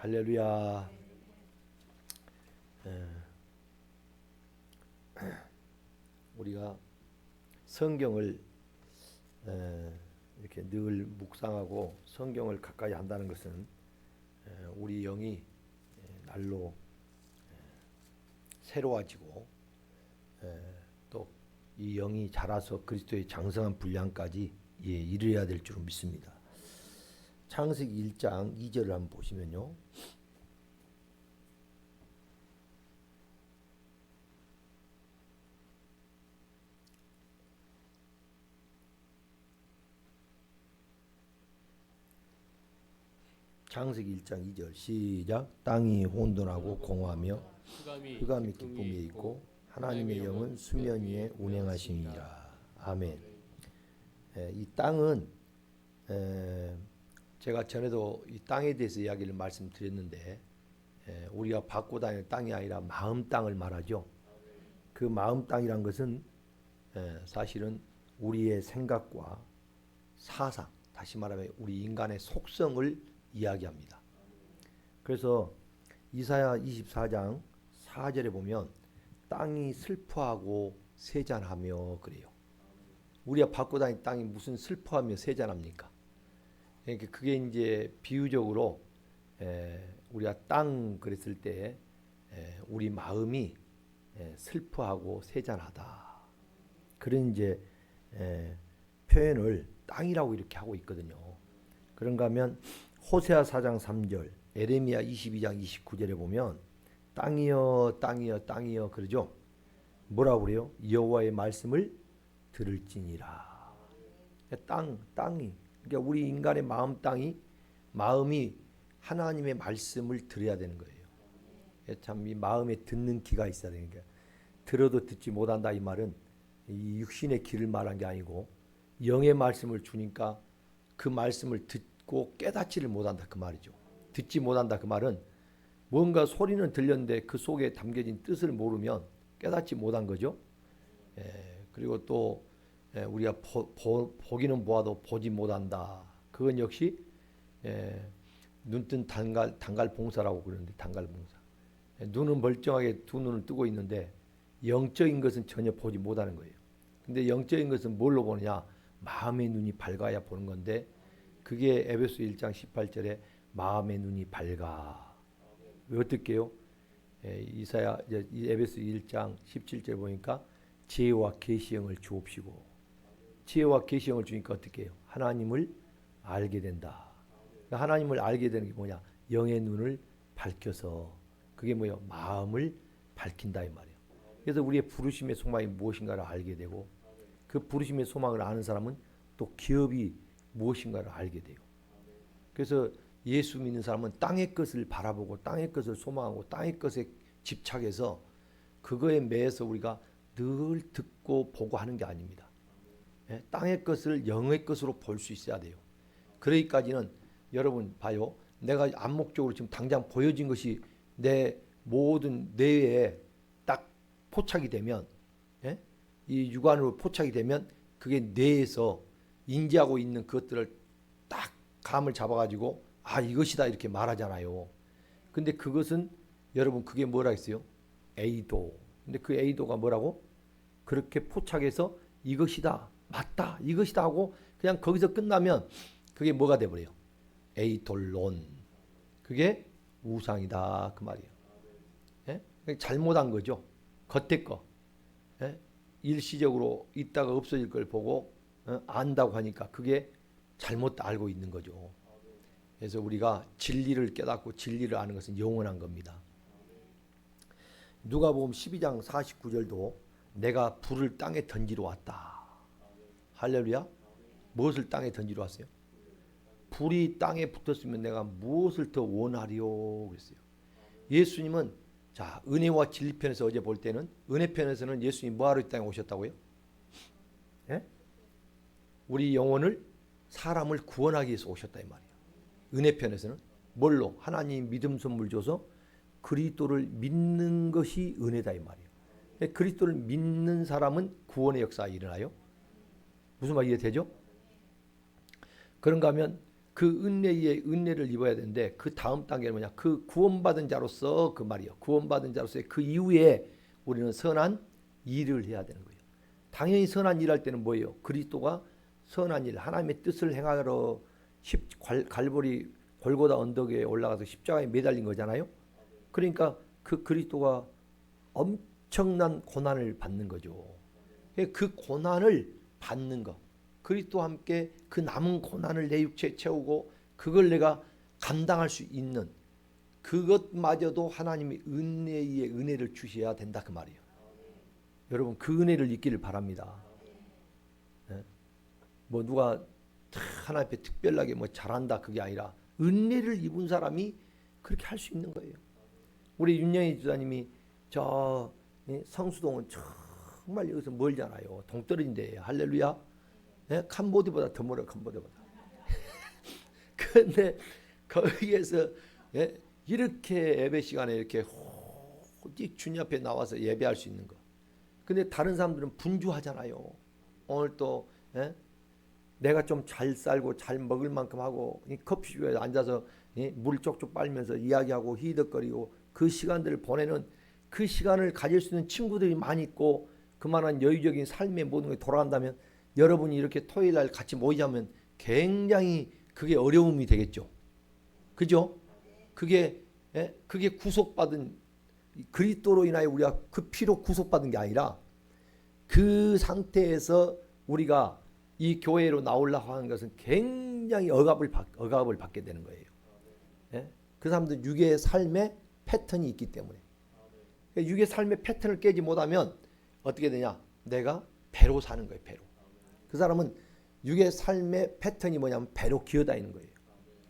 할렐루야. 우리가 성경을 이렇게 늘 묵상하고 성경을 가까이 한다는 것은 우리 영이 날로 새로워지고 또 이 영이 자라서 그리스도의 장성한 분량까지 이르러야 될 줄 믿습니다. 창세기 1장 2절을 한번 보시면요. 창세기 1장 2절 시작. 땅이 혼돈하고 공허하며 흑암이 깊음에 있고 하나님의 영은 수면 위에 운행하심이라. 아멘. 이 땅은 제가 전에도 이 땅에 대해서 이야기를 말씀드렸는데 우리가 받고 다니는 땅이 아니라 마음 땅을 말하죠. 그 마음 땅이란 것은 사실은 우리의 생각과 사상, 다시 말하면 우리 인간의 속성을 이야기합니다. 그래서 이사야 24장 4절에 보면 땅이 슬퍼하고 세잔하며 그래요. 우리가 받고 다니는 땅이 무슨 슬퍼하며 세잔합니까? 그러니까 그게 이제 비유적으로 우리가 땅 그랬을 때 우리 마음이 슬퍼하고 세잔하다. 그런 이제 표현을 땅이라고 이렇게 하고 있거든요. 그런가 하면 호세아 4장 3절, 에레미야 22장 29절에 보면 땅이여 땅이여 땅이여 그러죠. 뭐라고 그래요? 여호와의 말씀을 들을지니라. 땅이 그러니까 우리 인간의 마음이 하나님의 말씀을 들어야 되는 거예요. 참 이 마음에 듣는 귀가 있어야 되니까 들어도 듣지 못한다 이 말은 이 육신의 귀를 말한 게 아니고 영의 말씀을 주니까 그 말씀을 듣고 깨닫지를 못한다 그 말이죠. 듣지 못한다 그 말은 뭔가 소리는 들렸는데 그 속에 담겨진 뜻을 모르면 깨닫지 못한 거죠. 그리고 또 우리가 보기는 보아도 보지 못한다. 그건 역시 눈뜬 단갈 봉사라고 그러는데 단갈 봉사. 눈은 멀쩡하게 두 눈을 뜨고 있는데 영적인 것은 전혀 보지 못하는 거예요. 근데 영적인 것은 뭘로 보느냐? 마음의 눈이 밝아야 보는 건데 그게 에베소 1장 18절에 마음의 눈이 밝아. 왜 어떻게요? 이사야 에베소 1장 17절 보니까 지혜와 계시형을 주옵시고 지혜와 계시형을 주니까 어떻게 해요? 하나님을 알게 된다. 하나님을 알게 되는 게 뭐냐? 영의 눈을 밝혀서 그게 뭐예요? 마음을 밝힌다 이 말이에요. 그래서 우리의 부르심의 소망이 무엇인가를 알게 되고 그 부르심의 소망을 아는 사람은 또 기업이 무엇인가를 알게 돼요. 그래서 예수 믿는 사람은 땅의 것을 바라보고 땅의 것을 소망하고 땅의 것에 집착해서 그거에 매여서 우리가 늘 듣고 보고 하는 게 아닙니다. 땅의 것을 영의 것으로 볼 수 있어야 돼요. 그러기까지는 여러분 봐요. 내가 암묵적으로 지금 당장 보여진 것이 내 모든 뇌에 딱 포착이 되면 이 육안으로 포착이 되면 그게 뇌에서 인지하고 있는 그것들을 딱 감을 잡아가지고 아 이것이다 이렇게 말하잖아요. 근데 그것은 여러분 그게 뭐라 했어요? A도. 근데 그 A도가 뭐라고? 그렇게 포착해서 이것이다 맞다 이것이다 하고 그냥 거기서 끝나면 그게 뭐가 돼버려요? A돌론. 그게 우상이다 그 말이에요. 잘못한 거죠. 겉에 거. 일시적으로 있다가 없어질 걸 보고 안다고 하니까 그게 잘못 알고 있는 거죠. 그래서 우리가 진리를 깨닫고 진리를 아는 것은 영원한 겁니다. 누가복음 12장 49절도 내가 불을 땅에 던지러 왔다. 할렐루야. 무엇을 땅에 던지러 왔어요? 불이 땅에 붙었으면 내가 무엇을 더 원하리요 그랬어요. 예수님은 자 은혜와 진리 편에서 어제 볼 때는 은혜 편에서는 예수님이 뭐하러 이 땅에 오셨다고요? 우리 영혼을 사람을 구원하기 위해서 오셨다 이 말이에요. 은혜 편에서는 뭘로? 하나님 믿음 선물 줘서 그리스도를 믿는 것이 은혜다 이 말이에요. 그리스도를 믿는 사람은 구원의 역사가 일어나요. 무슨 말 이해되죠? 그런가 하면 그 그 은혜의 은혜를 입어야 되는데 그 다음 단계는 뭐냐? 그 구원받은 자로서 그 말이요. 구원받은 자로서의 그 이후에 우리는 선한 일을 해야 되는 거예요. 당연히 선한 일할 때는 뭐예요? 그리스도가 선한 일, 하나님의 뜻을 행하러 갈보리 골고다 언덕에 올라가서 십자가에 매달린 거잖아요. 그러니까 그 그리스도가 엄청난 고난을 받는 거죠. 그 고난을 받는 것, 그리스도와 함께 그 남은 고난을 내 육체에 채우고 그걸 내가 감당할 수 있는 그것마저도 하나님이 은혜의 은혜를 주셔야 된다 그 말이에요. 여러분 그 은혜를 잊기를 바랍니다. 뭐 누가 하나님 앞에 특별하게 뭐 잘한다 그게 아니라 은혜를 입은 사람이 그렇게 할 수 있는 거예요. 우리 윤영희 주사님이 저 성수동은 정말 여기서 멀잖아요. 동떨어진데 할렐루야. 캄보디아보다 더 멀어. 캄보디아보다. 그런데 거기에서 이렇게 예배 시간에 이렇게 오직 주님 앞에 나와서 예배할 수 있는 거. 근데 다른 사람들은 분주하잖아요. 오늘 또 내가 좀 잘 살고 잘 먹을 만큼 하고 커피숍에 앉아서 물 쪽쪽 빨면서 이야기하고 히덕거리고 그 시간들을 보내는 그 시간을 가질 수 있는 친구들이 많이 있고 그만한 여유적인 삶의 모든 게 돌아간다면 여러분이 이렇게 토요일 날 같이 모이자면 굉장히 그게 어려움이 되겠죠. 그죠? 그게 구속받은 그리스도로 인하여 우리가 그 피로 구속받은 게 아니라 그 상태에서 우리가 이 교회로 나오려고 하는 것은 굉장히 억압을 받게 되는 거예요. 그 사람들 육의 삶의 패턴이 있기 때문에 육의 삶의 패턴을 깨지 못하면 어떻게 되냐? 내가 배로 사는 거예요. 배로. 그 사람은 육의 삶의 패턴이 뭐냐면 배로 기어다니는 거예요.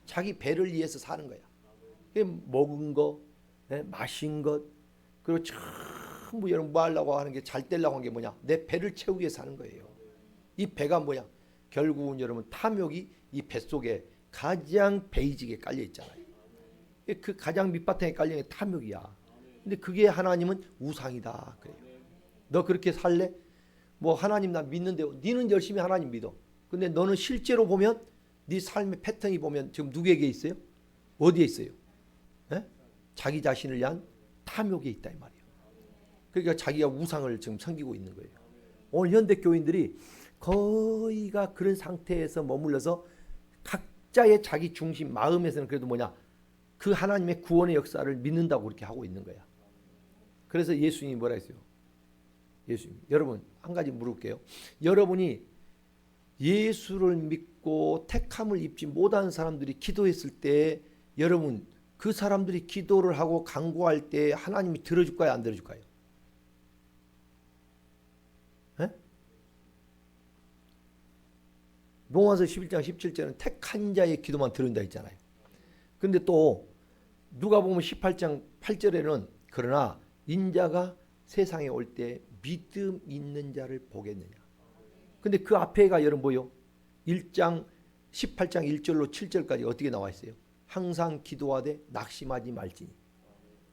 자기 배를 위해서 사는 거야. 먹은 거, 마신 것, 그리고 전부 여러분 뭐 하려고 하는 게 잘 되려고 하는 게 뭐냐? 내 배를 채우기 위해 사는 거예요. 이 배가 뭐냐? 결국은 여러분 탐욕이 이 뱃속에 가장 베이직에 깔려 있잖아요. 그 가장 밑바탕에 깔려 있는 게 탐욕이야. 근데 그게 하나님은 우상이다 그래요. 너 그렇게 살래? 뭐 하나님 나 믿는데 너는 열심히 하나님 믿어. 근데 너는 실제로 보면 네 삶의 패턴이 보면 지금 누구에게 있어요? 어디에 있어요? 자기 자신을 위한 탐욕에 있다 이 말이에요. 그러니까 자기가 우상을 지금 섬기고 있는 거예요. 오늘 현대 교인들이 거의가 그런 상태에서 머물러서 각자의 자기 중심 마음에서는 그래도 뭐냐? 그 하나님의 구원의 역사를 믿는다고 그렇게 하고 있는 거야. 그래서 예수님이 뭐라 했어요? 예수님, 여러분 한 가지 물을게요. 여러분이 예수를 믿고 택함을 입지 못한 사람들이 기도했을 때 여러분 그 사람들이 기도를 하고 간구할 때 하나님이 들어줄까요? 안 들어줄까요? 로마서 11장 17절은 택한 자의 기도만 들은다 했잖아요. 근데 또 누가 보면 18장 8절에는 그러나 인자가 세상에 올 때 믿음 있는 자를 보겠느냐. 근데 그 앞에가 여러분 뭐요? 18장 1절로 7절까지 어떻게 나와 있어요? 항상 기도하되 낙심하지 말지니.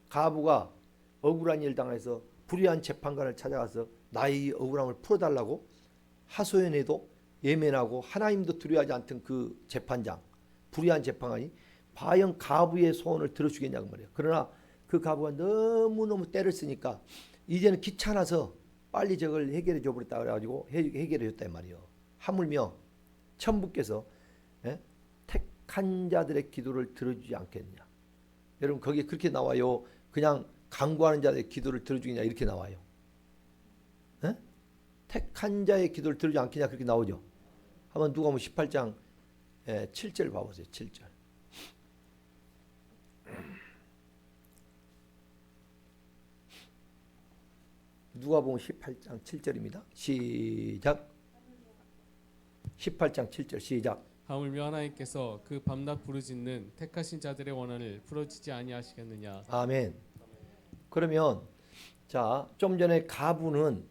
가부가 억울한 일 당해서 불의한 재판관을 찾아가서 나의 억울함을 풀어달라고 하소연해도 예면하고 하나님도 두려워하지 않던 그 재판장, 불의한 재판관이 과연 가부의 소원을 들어주겠냐고 말이에요. 그러나 그 가부가 너무너무 때를 쓰니까 이제는 귀찮아서 빨리 저걸 해결해 줘버렸다 그래가지고 해결해 줬단 말이에요. 하물며 천부께서 택한 자들의 기도를 들어주지 않겠느냐. 여러분 거기에 그렇게 나와요. 그냥 간구하는 자들의 기도를 들어주겠냐 이렇게 나와요. 택한 자의 기도를 들어주지 않겠냐 그렇게 나오죠. 한번 누가 보면 18장 7절 봐보세요. 7절. 누가 보면 18장 7절입니다. 시작. 18장 7절 시작. 하물며 하나님께서 그 밤낮 부르짖는 택하신 자들의 원한을 풀어지지 아니하시겠느냐. 아멘. 그러면 자, 좀 전에 가부는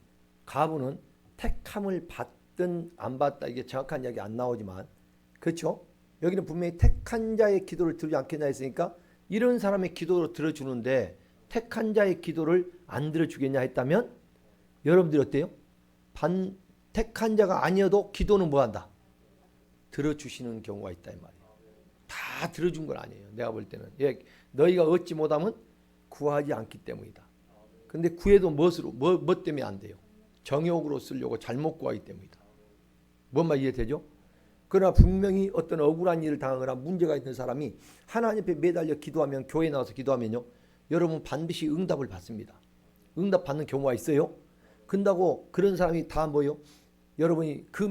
택함을 받든 안 받다 이게 정확한 이야기 안 나오지만 그렇죠? 여기는 분명히 택한 자의 기도를 들지 않겠냐 했으니까 이런 사람의 기도를 들어주는데 택한 자의 기도를 안 들어주겠냐 했다면 여러분들이 어때요? 택한 자가 아니어도 기도는 뭐한다? 들어주시는 경우가 있다 이 말이에요. 다 들어준 건 아니에요. 내가 볼 때는 너희가 얻지 못하면 구하지 않기 때문이다. 근데 구해도 뭐 때문에 안 돼요? 정욕으로 쓰려고 잘못 구하기 때문이다. 뭔 말 이해되죠? 그러나 분명히 어떤 억울한 일을 당하거나 문제가 있는 사람이 하나님 앞에 매달려 기도하면, 교회에 나와서 기도하면요, 여러분 반드시 응답을 받습니다. 응답 받는 경우가 있어요. 근다고 그런 사람이 다 뭐요? 여러분이 그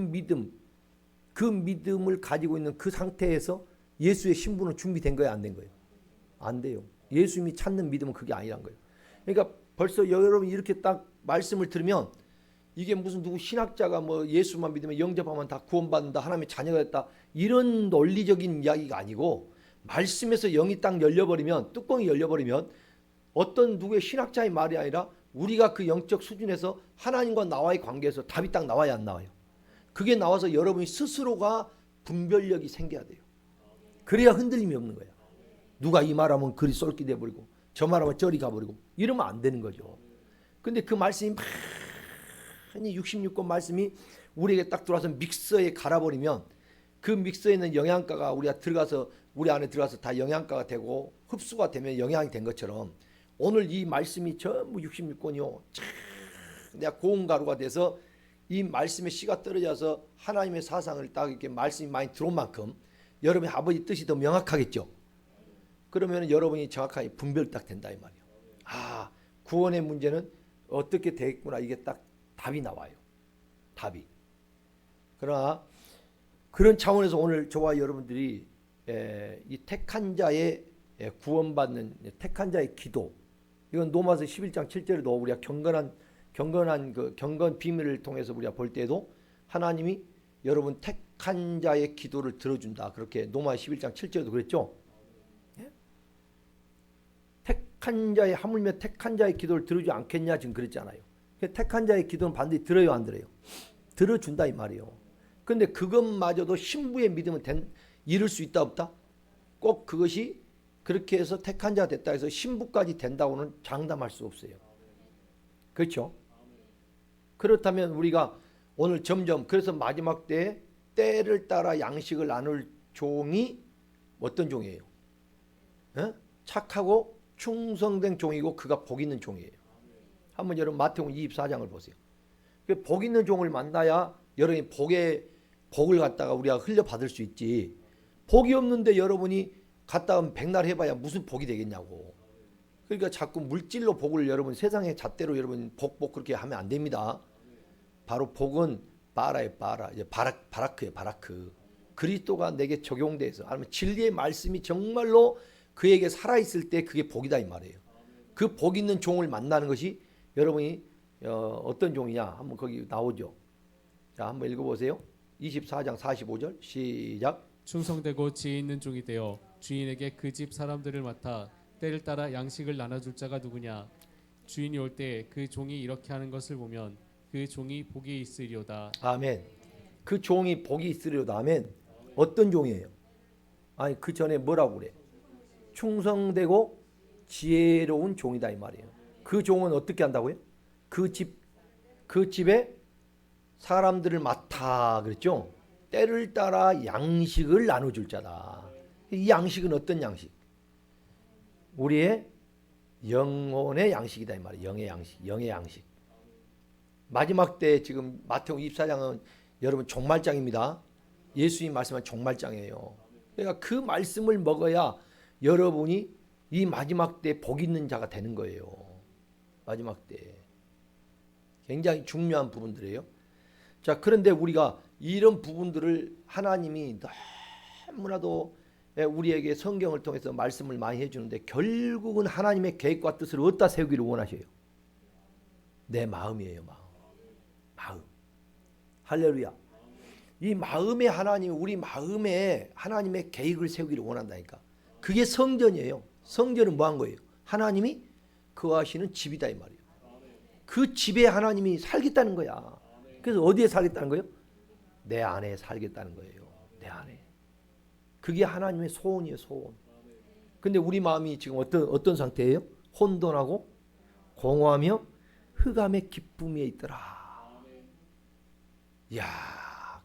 믿음을 가지고 있는 그 상태에서 예수의 신분은 준비된 거예요, 안 된 거예요? 안 돼요. 예수님이 찾는 믿음은 그게 아니란 거예요. 그러니까 벌써 여러분이 이렇게 딱 말씀을 들으면 이게 무슨 누구 신학자가 뭐 예수만 믿으면 영접하면 다 구원받는다, 하나님의 자녀가 됐다, 이런 논리적인 이야기가 아니고, 말씀에서 영이 딱 열려버리면, 뚜껑이 열려버리면 어떤 누구의 신학자의 말이 아니라 우리가 그 영적 수준에서 하나님과 나와의 관계에서 답이 딱 나와야 안 나와요. 그게 나와서 여러분이 스스로가 분별력이 생겨야 돼요. 그래야 흔들림이 없는 거예요. 누가 이 말하면 그리 쏠기 돼버리고 저 말하면 저리 가버리고 이러면 안 되는 거죠. 근데 그 말씀이 많이 66권 말씀이 우리에게 딱 들어와서 믹서에 갈아버리면 그 믹서에 있는 영양가가 우리 안에 들어가서 다 영양가가 되고 흡수가 되면 영양이 된 것처럼, 오늘 이 말씀이 전부 66권이요, 내가 고운 가루가 돼서 이 말씀의 씨가 떨어져서 하나님의 사상을 딱 이렇게 말씀이 많이 들어온 만큼 여러분의 아버지 뜻이 더 명확하겠죠. 그러면 여러분이 정확하게 분별 딱 된다 이 말이에요. 아, 구원의 문제는 어떻게 되겠구나, 이게 딱 답이 나와요. 답이. 그러나 그런 차원에서 오늘 저와 여러분들이 이 택한 자의 구원받는 택한 자의 기도, 이건 로마서 11장 7절에도 우리가 경건 비밀을 통해서 우리가 볼 때에도 하나님이 여러분 택한 자의 기도를 들어준다, 그렇게 로마서 11장 7절에도 그랬죠. 택한 자의, 하물며 택한 자의 기도를 들어주지 않겠냐 지금 그랬잖아요. 택한 자의 기도는 반드시 들어요, 안 들어요? 들어준다 이 말이에요. 근데 그것마저도 신부의 믿음은 이룰 수 있다 없다? 꼭 그것이 그렇게 해서 택한 자가 됐다 해서 신부까지 된다고는 장담할 수 없어요. 그렇죠? 그렇다면 우리가 오늘 점점, 그래서 마지막 때에 때를 따라 양식을 나눌 종이 어떤 종이에요? 착하고 충성된 종이고 그가 복 있는 종이에요. 한번 여러분 마태복음 24장을 보세요. 복 있는 종을 만나야 여러분이 복을 갖다가 우리가 흘려받을 수 있지, 복이 없는데 여러분이 갔다 백날 해봐야 무슨 복이 되겠냐고. 그러니까 자꾸 물질로 복을 여러분 세상의 잣대로 여러분 복 그렇게 하면 안 됩니다. 바로 복은 바라예요, 바라. 이제 바라크예요, 바라크. 그리스도가 내게 적용돼서, 아니면 진리의 말씀이 정말로 그에게 살아있을 때 그게 복이다 이 말이에요. 그 복 있는 종을 만나는 것이 여러분이 어떤 종이냐 한번 거기 나오죠. 자, 한번 읽어보세요. 24장 45절 시작. 충성되고 지혜 있는 종이 되어 주인에게 그 집 사람들을 맡아 때를 따라 양식을 나눠줄 자가 누구냐. 주인이 올 때 그 종이 이렇게 하는 것을 보면 그 종이 복이 있으리로다. 아멘. 그 종이 복이 있으리로다. 아멘. 어떤 종이에요? 아니 그 전에 뭐라고 그래? 충성되고 지혜로운 종이다 이 말이에요. 그 종은 어떻게 한다고요? 그 집에 사람들을 맡아 그랬죠. 때를 따라 양식을 나눠줄 자다. 이 양식은 어떤 양식? 우리의 영혼의 양식이다 이 말이에요. 영의 양식. 마지막 때 지금 마태복음 24장은 여러분 종말장입니다. 예수님 말씀한 종말장이에요. 그러니까 그 말씀을 먹어야 여러분이 이 마지막 때 복 있는 자가 되는 거예요. 마지막 때. 굉장히 중요한 부분들이에요. 자, 그런데 우리가 이런 부분들을 하나님이 너무나도 우리에게 성경을 통해서 말씀을 많이 해주는데, 결국은 하나님의 계획과 뜻을 어디다 세우기를 원하셔요? 내 마음이에요. 마음. 할렐루야. 이 마음에 하나님, 우리 마음에 하나님의 계획을 세우기를 원한다니까. 그게 성전이에요. 성전은 뭐 한 거예요? 하나님이 거하시는 집이다 이 말이에요. 그 집에 하나님이 살겠다는 거야. 그래서 어디에 살겠다는 거예요? 내 안에 살겠다는 거예요. 내 안에. 그게 하나님의 소원이에요, 소원. 근데 우리 마음이 지금 어떤 상태예요? 혼돈하고 공허하며 흑암의 기쁨에 있더라. 이야,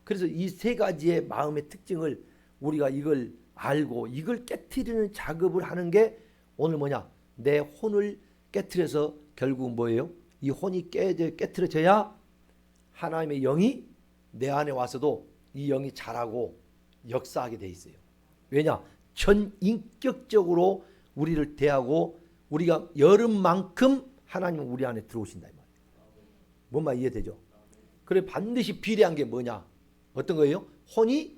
그래서 이 세 가지의 마음의 특징을 우리가 이걸 알고 이걸 깨트리는 작업을 하는 게 오늘 뭐냐? 내 혼을 깨트려서 결국 뭐예요? 이 혼이 깨트려져야 하나님의 영이 내 안에 와서도 이 영이 자라고 역사하게 돼 있어요. 왜냐? 전인격적으로 우리를 대하고 우리가 여름만큼 하나님은 우리 안에 들어오신다 이 말이에요. 뭔 말 이해되죠? 그래 반드시 비례한 게 뭐냐? 어떤 거예요? 혼이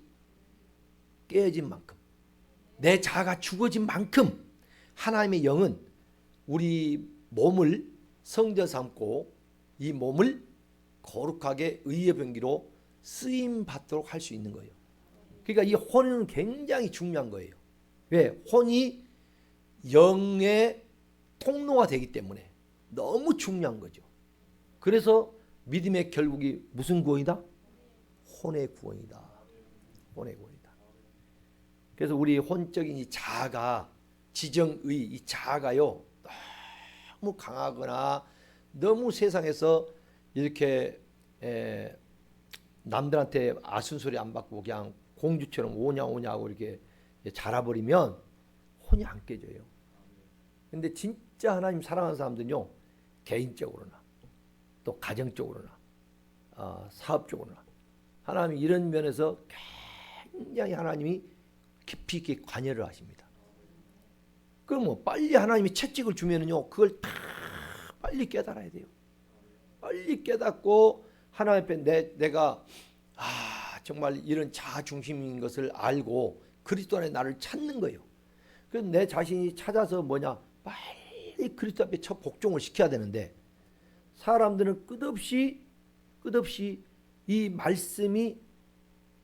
깨어진 만큼, 내 자아가 죽어진 만큼 하나님의 영은 우리 몸을 성전 삼고 이 몸을 거룩하게 의의 병기로 쓰임 받도록 할 수 있는 거예요. 그러니까 이 혼은 굉장히 중요한 거예요. 왜? 혼이 영의 통로가 되기 때문에 너무 중요한 거죠. 그래서 믿음의 결국이 무슨 구원이다? 혼의 구원이다. 혼의 구원이다. 그래서 우리 혼적인 이 자아가 지정의 이 자아가요 너무 강하거나 너무 세상에서 이렇게 남들한테 아순소리 안 받고 그냥 공주처럼 오냐 오냐고 이렇게 자라버리면 혼이 안 깨져요. 근데 진짜 하나님 사랑하는 사람들은요 개인적으로나 또 가정적으로나 사업적으로나 하나님이 이런 면에서 굉장히 하나님이 깊이 있게 관여를 하십니다. 그럼 뭐 빨리 하나님이 채찍을 주면은요 그걸 다 빨리 깨달아야 돼요. 빨리 깨닫고 하나님 앞에 내가 정말 이런 자아 중심인 것을 알고 그리스도 안에 나를 찾는 거예요. 그래서 내 자신이 찾아서 뭐냐 빨리 그리스도 앞에 첫 복종을 시켜야 되는데 사람들은 끝없이 이 말씀이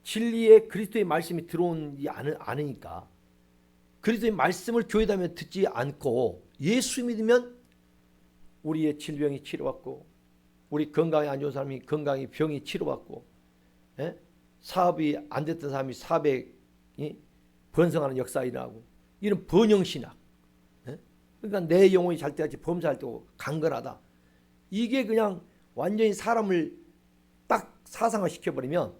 진리의 그리스도의 말씀이 들어오지 않으니까 그리스도의 말씀을 교회다면 듣지 않고 예수 믿으면 우리의 질병이 치료받고 우리 건강이 안 좋은 사람이 건강이 병이 치료받고 사업이 안 됐던 사람이 사업에 번성하는 역사가 일어나고 이런 번영신학 그러니까 내 영혼이 잘 때같이 범사할 때고 강건하다 이게 그냥 완전히 사람을 딱 사상화 시켜버리면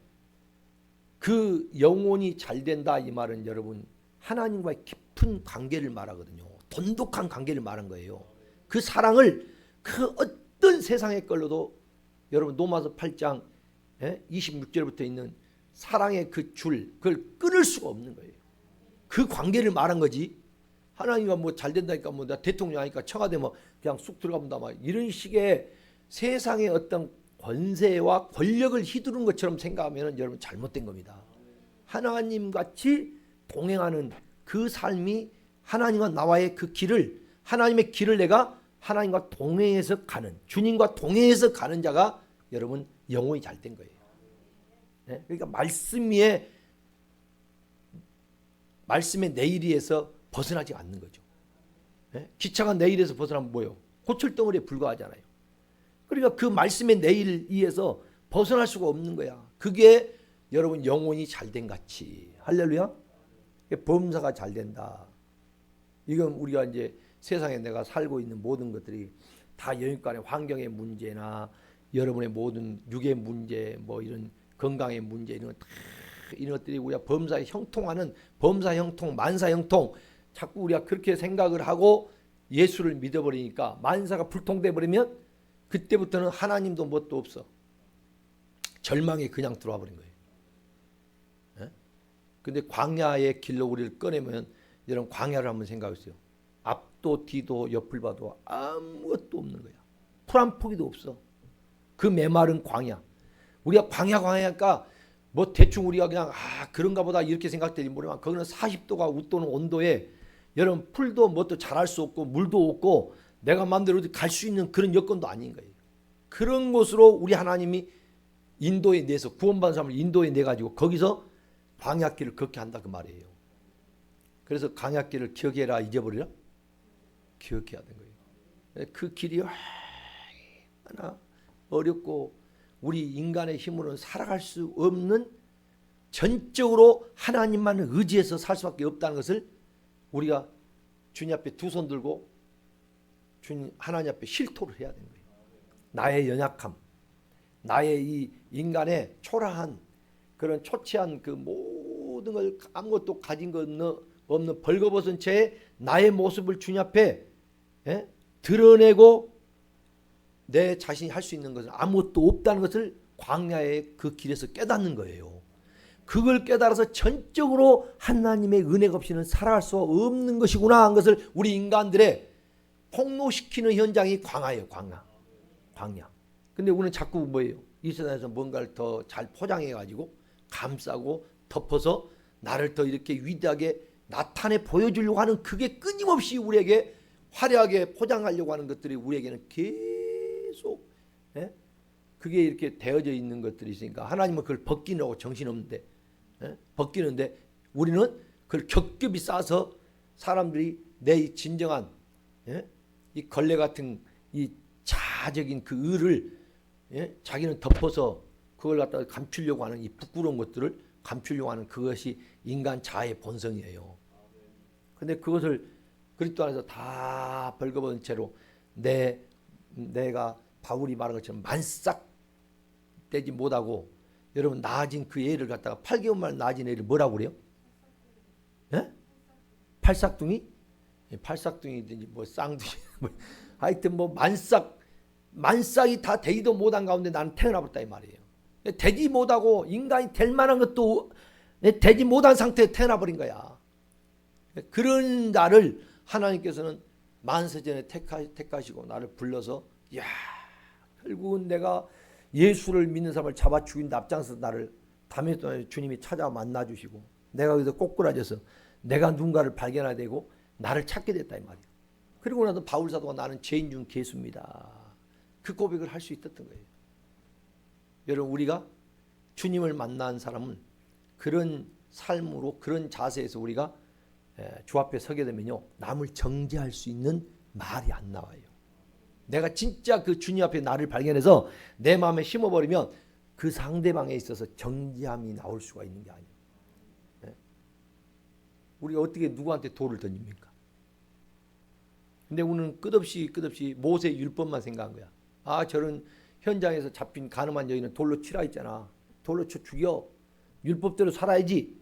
그 영혼이 잘 된다 이 말은 여러분 하나님과의 깊은 관계를 말하거든요. 돈독한 관계를 말한 거예요. 그 사랑을 그 어떤 세상의 걸로도 여러분 로마서 8장 26절부터 있는 사랑의 그 줄 그걸 끊을 수가 없는 거예요. 그 관계를 말한 거지. 하나님과 뭐 잘 된다니까 뭐 나 대통령 하니까 청와대 뭐 그냥 쑥 들어가본다 막 이런 식의 세상의 어떤 권세와 권력을 휘두른 것처럼 생각하면 여러분 잘못된 겁니다. 하나님 같이 동행하는 그 삶이 하나님과 나와의 그 길을 하나님의 길을 내가 하나님과 동행해서 가는 주님과 동행해서 가는 자가 여러분 영혼이 잘 된 거예요. 그러니까 말씀의 내일에서 벗어나지 않는 거죠. 기차가 내일에서 벗어나면 뭐예요? 고철덩어리에 불과하잖아요. 그러니까 그 말씀의 내일에서 벗어날 수가 없는 거야. 그게 여러분 영혼이 잘된 같이 할렐루야. 범사가 잘 된다. 이건 우리가 이제 세상에 내가 살고 있는 모든 것들이 다 영육간의 환경의 문제나 여러분의 모든 육의 문제, 뭐 이런 건강의 문제 이런 것들이 우리가 범사에 형통하는 범사 형통, 만사 형통 자꾸 우리가 그렇게 생각을 하고 예수를 믿어버리니까 만사가 불통돼 버리면 그때부터는 하나님도 뭣도 없어. 절망이 그냥 들어와 버린 거예요. 근데 광야의 길로 우리를 꺼내면 여러분 광야를 한번 생각해보세요. 앞도 뒤도 옆을 봐도 아무것도 없는 거야. 풀 한 포기도 없어. 그 메마른 광야. 우리가 광야니까 뭐 대충 우리가 그냥 그런가 보다 이렇게 생각될지 모르지만 거기는 40도가 웃도는 온도에 여러분 풀도 뭣도 자랄 수 없고 물도 없고 내가 마음대로 어디 갈 수 있는 그런 여건도 아닌 거예요. 그런 곳으로 우리 하나님이 인도에 내서 구원받은 사람을 인도에 내가지고 거기서 광야길을 걷게 한다 그 말이에요. 그래서 광야길을 기억해라 잊어버리라? 기억해야 되는 거예요. 그 길이 얼마나 어렵고 우리 인간의 힘으로는 살아갈 수 없는 전적으로 하나님만을 의지해서 살 수밖에 없다는 것을 우리가 주님 앞에 두 손 들고 주님 하나님 앞에 실토를 해야 되는 거예요. 나의 연약함, 나의 이 인간의 초라한 그런 초췌한 그 모든 모든 걸 아무것도 가진 것 없는 벌거벗은 채 나의 모습을 주님 앞에 드러내고 내 자신이 할 수 있는 것은 아무것도 없다는 것을 광야의 그 길에서 깨닫는 거예요. 그걸 깨달아서 전적으로 하나님의 은혜가 없이는 살아갈 수 없는 것이구나 하는 것을 우리 인간들의 폭로시키는 현장이 광야예요. 광야. 근데 우리는 자꾸 뭐예요? 이 세상에서 뭔가를 더 잘 포장해가지고 감싸고 덮어서 나를 더 이렇게 위대하게 나타내 보여주려고 하는 그게 끊임없이 우리에게 화려하게 포장하려고 하는 것들이 우리에게는 계속 그게 이렇게 되어져 있는 것들이 있으니까 하나님은 그걸 벗기려고 정신없는데 벗기는데 우리는 그걸 겹겹이 싸서 사람들이 내 진정한 이 걸레 같은 이 자적인 그 의를 자기는 덮어서 그걸 갖다가 감추려고 하는 이 부끄러운 것들을 감추려고 하는 그것이 인간 자아의 본성이에요. 근데 그것을 그리스도 안에서 다 벌거벗은 채로 내가 바울이 말한 것처럼 만싹 되지 못하고 여러분 나아진 그 애를 갖다가 8개월 만에 나아진 애를 뭐라고 그래요? 팔싹둥이? 팔싹둥이든지 뭐 쌍둥이 하여튼 뭐 만싹이 다 되지도 못한 가운데 나는 태어나버렸다 이 말이에요. 되지 못하고 인간이 될 만한 것도 되지 못한 상태에 태어나버린 거야. 그런 나를 하나님께서는 만세전에 택하시고 나를 불러서 야 결국은 내가 예수를 믿는 사람을 잡아 죽인 납장에서 나를 담에 주님이 찾아 만나 주시고 내가 여기서 꼬꾸라져서 내가 누군가를 발견하게 되고 나를 찾게 됐다 이 말이에요. 그리고 나서 바울 사도가 나는 죄인 중 괴수입니다. 그 고백을 할 수 있었던 거예요. 여러분 우리가 주님을 만난 사람은 그런 삶으로 그런 자세에서 우리가 주 앞에 서게 되면요 남을 정죄할 수 있는 말이 안 나와요. 내가 진짜 그 주님 앞에 나를 발견해서 내 마음에 심어버리면 그 상대방에 있어서 정죄함이 나올 수가 있는 게 아니에요. 우리가 어떻게 누구한테 돌을 던집니까? 근데 우리는 끝없이 모세 율법만 생각한 거야. 아 저런 현장에서 잡힌 가늠한 여인은 돌로 치라 했잖아. 돌로 쳐 죽여. 율법대로 살아야지.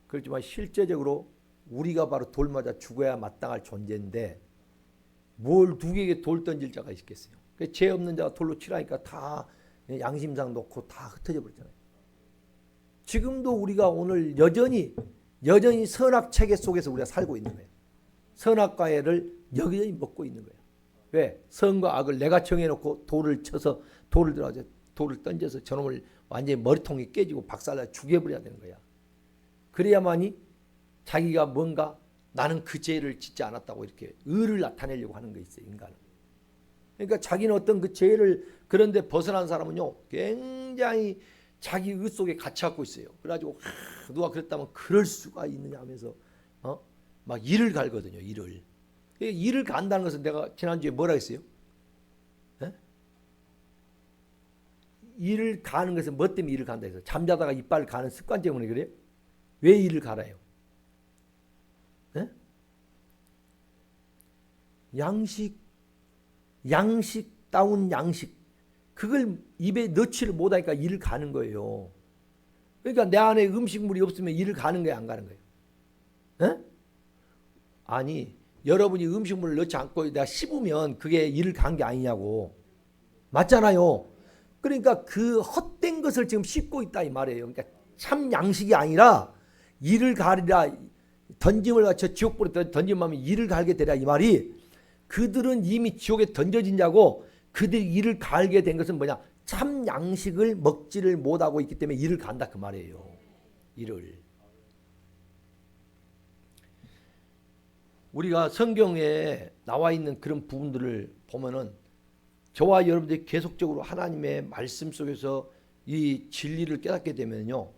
그렇지만 실제적으로 우리가 바로 돌 맞아 죽어야 마땅할 존재인데 뭘 누구에게 돌 던질 자가 있겠어요. 죄 없는 자가 돌로 치라니까 다 양심상 놓고 다 흩어져 버렸잖아요. 지금도 우리가 오늘 여전히 선악 체계 속에서 우리가 살고 있는 거예요. 선악과 애를 여전히 먹고 있는 거예요. 왜? 선과 악을 내가 정해놓고 돌을 쳐서 돌을 던져서 저놈을 완전히 머리통이 깨지고 박살나 죽여버려야 되는 거야. 그래야만이 자기가 뭔가 나는 그 죄를 짓지 않았다고 이렇게 의를 나타내려고 하는 게 있어요. 인간은. 그러니까 자기는 어떤 그 죄를 그런데 벗어난 사람은요 굉장히 자기 의 속에 갇혀 갖고 있어요. 그래가지고 누가 그랬다면 그럴 수가 있느냐 하면서 막 이를 갈거든요. 이를 간다는 것은 내가 지난주에 뭐라 했어요? 이를 가는 것은 뭐 때문에 이를 간다 해서 잠자다가 이빨을 가는 습관 때문에 그래요? 왜 이를 갈아요? 양식다운 양식 그걸 입에 넣지를 못하니까 이를 가는 거예요. 그러니까 내 안에 음식물이 없으면 이를 가는 거야 안 가는 거예요? 아니 여러분이 음식물을 넣지 않고 내가 씹으면 그게 이를 간 게 아니냐고. 맞잖아요. 그러니까 그 헛된 것을 지금 씹고 있다 이 말이에요. 그러니까 참 양식이 아니라 이를 가리라 던짐을 갖춰 지옥불에 던짐하면 이를 갈게 되라 이 말이 그들은 이미 지옥에 던져진 자고 그들이 이를 갈게 된 것은 뭐냐 참 양식을 먹지를 못하고 있기 때문에 이를 간다 그 말이에요. 이를 우리가 성경에 나와 있는 그런 부분들을 보면은 저와 여러분들이 계속적으로 하나님의 말씀 속에서 이 진리를 깨닫게 되면요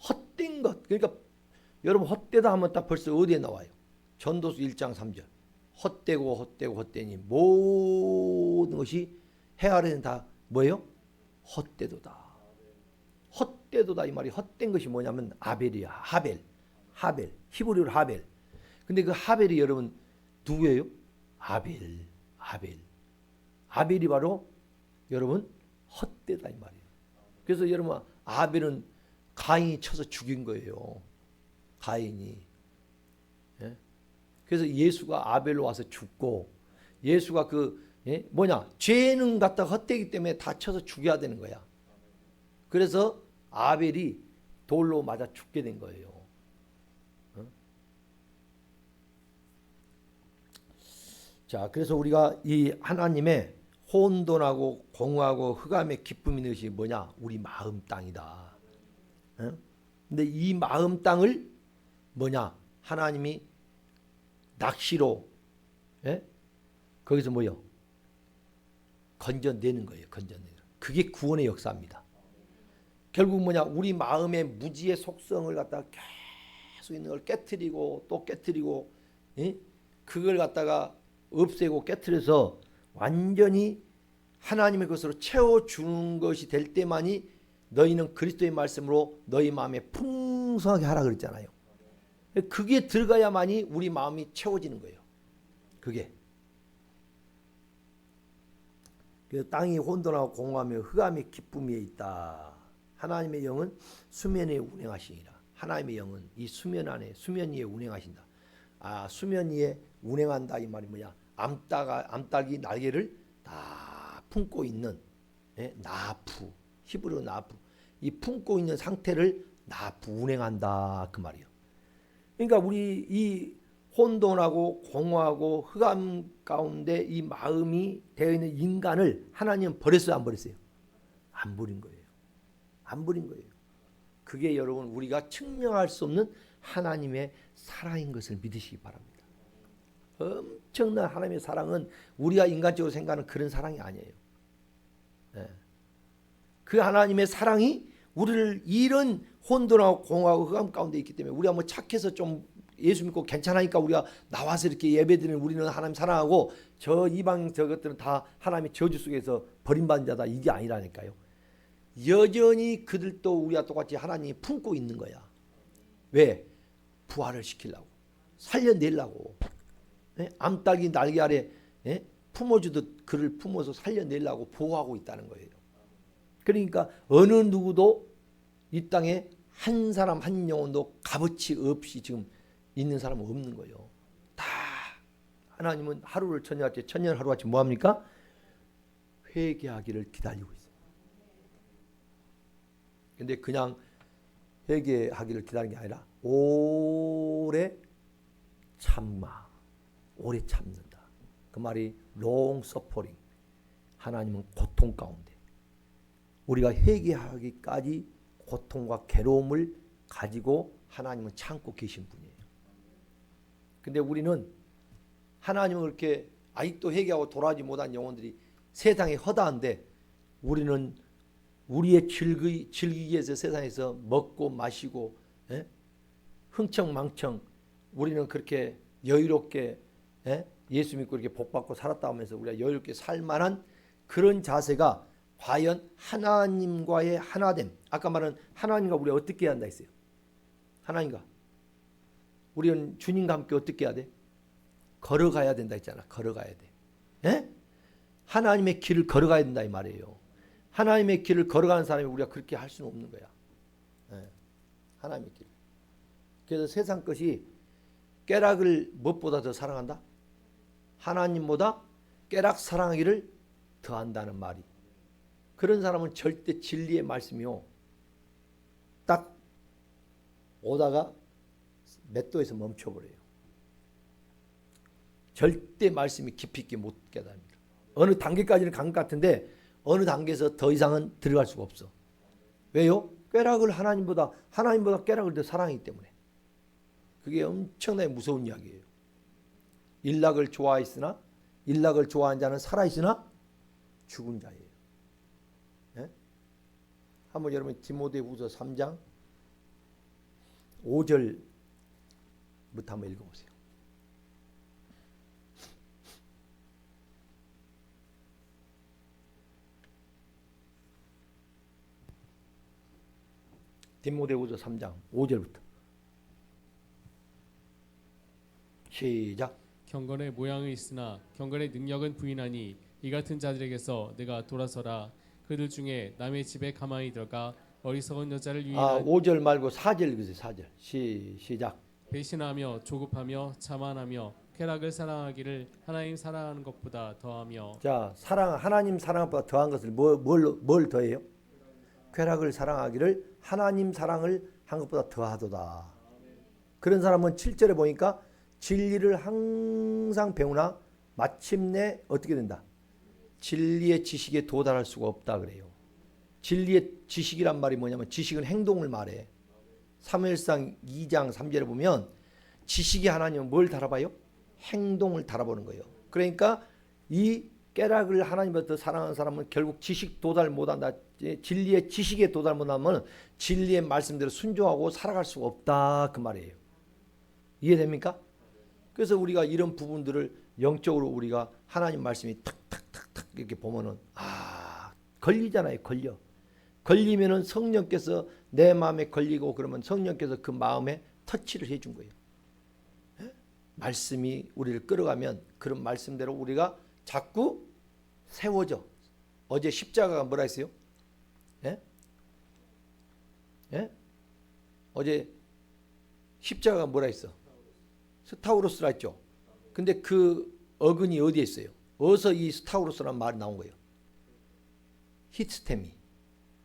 헛된 것 그러니까 여러분 헛되다 하면 딱 벌써 어디에 나와요? 전도서 1장 3절 헛되니 모든 것이 해 아래는 다 뭐예요? 헛되도다. 헛되도다 이 말이 헛된 것이 뭐냐면 아벨이야. 하벨 히브리어로 하벨. 근데 그 하벨이 여러분 누구예요? 아벨이 바로 여러분 헛되다 이 말이에요. 그래서 여러분 아벨은 가인이 쳐서 죽인 거예요. 가인이. 예? 그래서 예수가 아벨로 와서 죽고 예수가 죄는 갖다가 헛되기 때문에 다쳐서 죽여야 되는 거야. 그래서 아벨이 돌로 맞아 죽게 된 거예요. 자, 그래서 우리가 이 하나님의 혼돈하고 공허하고 흑암의 기쁨이 있는 것이 뭐냐? 우리 마음 땅이다. 근데 이 마음 땅을 뭐냐? 하나님이 낚시로 거기서 뭐요? 건져내는 거예요. 건져내는. 그게 구원의 역사입니다. 결국 뭐냐? 우리 마음의 무지의 속성을 갖다가 계속 있는 걸 깨트리고 또 깨트리고 그걸 갖다가 없애고 깨트려서 완전히 하나님의 것으로 채워주는 것이 될 때만이 너희는 그리스도의 말씀으로 너희 마음에 풍성하게 하라 그랬잖아요. 그게 들어가야만이 우리 마음이 채워지는 거예요. 그게. 그래서 땅이 혼돈하고 공허하며 흑암의 기쁨 위에 있다. 하나님의 영은 수면 위에 운행하시니라. 하나님의 영은 이 수면 안에 수면 위에 운행하신다. 수면 위에 운행한다 이 말이 뭐냐? 암탉이 날개를 다 품고 있는 나프, 히브리어 나프. 이 품고 있는 상태를 나프 운행한다 그 말이에요. 그러니까 우리 이 혼돈하고 공허하고 흑암 가운데 이 마음이 되어 있는 인간을 하나님은 버렸어요, 안 버렸어요? 안 버린 거예요. 안 버린 거예요. 그게 여러분 우리가 증명할 수 없는 하나님의 사랑인 것을 믿으시기 바랍니다. 엄청난 하나님의 사랑은 우리가 인간적으로 생각하는 그런 사랑이 아니에요. 그 하나님의 사랑이 우리를 이런 혼돈하고 공허하고 흑암 가운데 있기 때문에 우리가 뭐 착해서 좀 예수 믿고 괜찮으니까 우리가 나와서 이렇게 예배드리는 우리는 하나님 사랑하고 저 이방 저것들은 다 하나님의 저주 속에서 버림받은 자다 이게 아니라니까요. 여전히 그들도 우리와 똑같이 하나님이 품고 있는 거야. 왜? 부활을 시키려고 살려내려고 암탉이 날개 아래 품어주듯 그를 품어서 살려내려고 보호하고 있다는 거예요. 그러니까 어느 누구도 이 땅에 한 사람 한 영혼도 값어치 없이 지금 있는 사람은 없는 거예요. 다 하나님은 하루를 천년같이 천년 하루같이 뭐합니까? 회개하기를 기다리고 있어요. 근데 그냥 회개하기를 기다리는 게 아니라 오래 참아. 오래 참는다. 그 말이 long suffering. 하나님은 고통 가운데 우리가 회개하기까지 고통과 괴로움을 가지고 하나님은 참고 계신 분이에요. 근데 우리는 하나님은 그렇게 아직도 회개하고 돌아오지 못한 영혼들이 세상에 허다한데 우리는 우리의 즐기기 위해서 세상에서 먹고 마시고 흥청망청 우리는 그렇게 여유롭게 예수 믿고 이렇게 복받고 살았다 하면서 우리가 여유롭게 살만한 그런 자세가 과연 하나님과의 하나됨, 아까 말한 하나님과 우리가 어떻게 해야 한다 했어요? 하나님과 우리는 주님과 함께 어떻게 해야 돼? 걸어가야 된다 했잖아. 걸어가야 돼. 하나님의 길을 걸어가야 된다 이 말이에요. 하나님의 길을 걸어가는 사람이 우리가 그렇게 할 수는 없는 거야. 하나님의 길. 그래서 세상 것이 깨락을 무엇보다 더 사랑한다? 하나님보다 깨락 사랑하기를 더한다는 말이. 그런 사람은 절대 진리의 말씀이요. 딱 오다가 맷도에서 멈춰버려요. 절대 말씀이 깊이 있게 못 깨달습니다. 어느 단계까지는 간 것 같은데 어느 단계에서 더 이상은 들어갈 수가 없어. 왜요? 깨락을 하나님보다 깨락을 더 사랑하기 때문에. 그게 엄청나게 무서운 이야기예요. 일락을 좋아하는 자는 살아있으나 죽은 자예요. 한번 여러분 디모데후서 3장 5절부터 한번 읽어보세요. 디모데후서 3장 5절부터 시작. 경건의 모양은 있으나 경건의 능력은 부인하니 이 같은 자들에게서 내가 돌아서라. 그들 중에 남의 집에 가만히 들어가 어리석은 여자를 아, 유인하여 5절 말고 4절 읽으세요. 4절. 시작. 배신하며 조급하며 자만하며 쾌락을 사랑하기를 하나님 사랑하는 것보다 더하며. 자, 하나님 사랑보다 더한 것을 뭘 더해요? 쾌락을 사랑하기를 하나님 사랑을 한 것보다 더하도다. 그런 사람은 7절에 보니까 진리를 항상 배우나 마침내 어떻게 된다? 진리의 지식에 도달할 수가 없다 그래요. 진리의 지식이란 말이 뭐냐면 지식은 행동을 말해. 사무엘상 2장 3절에 보면 지식이 하나님은 뭘 달아봐요? 행동을 달아보는 거예요. 그러니까 이 깨락을 하나님보다 더 사랑하는 사람은 결국 지식 도달 못한다. 진리의 지식에 도달 못하면 진리의 말씀대로 순종하고 살아갈 수가 없다 그 말이에요. 이해됩니까? 그래서 우리가 이런 부분들을 영적으로 우리가 하나님 말씀이 탁탁탁탁 이렇게 보면은 걸리잖아요. 걸리면은 성령께서 내 마음에 걸리고 그러면 성령께서 그 마음에 터치를 해준 거예요. 말씀이 우리를 끌어가면 그런 말씀대로 우리가 자꾸 세워져. 어제 십자가가 뭐라 했어요? 예? 예? 어제 십자가가 뭐라 했어? 스타우로스라 했죠. 근데 그 어근이 어디에 있어요? 어디서 이 스타우로스라는 말이 나온 거예요?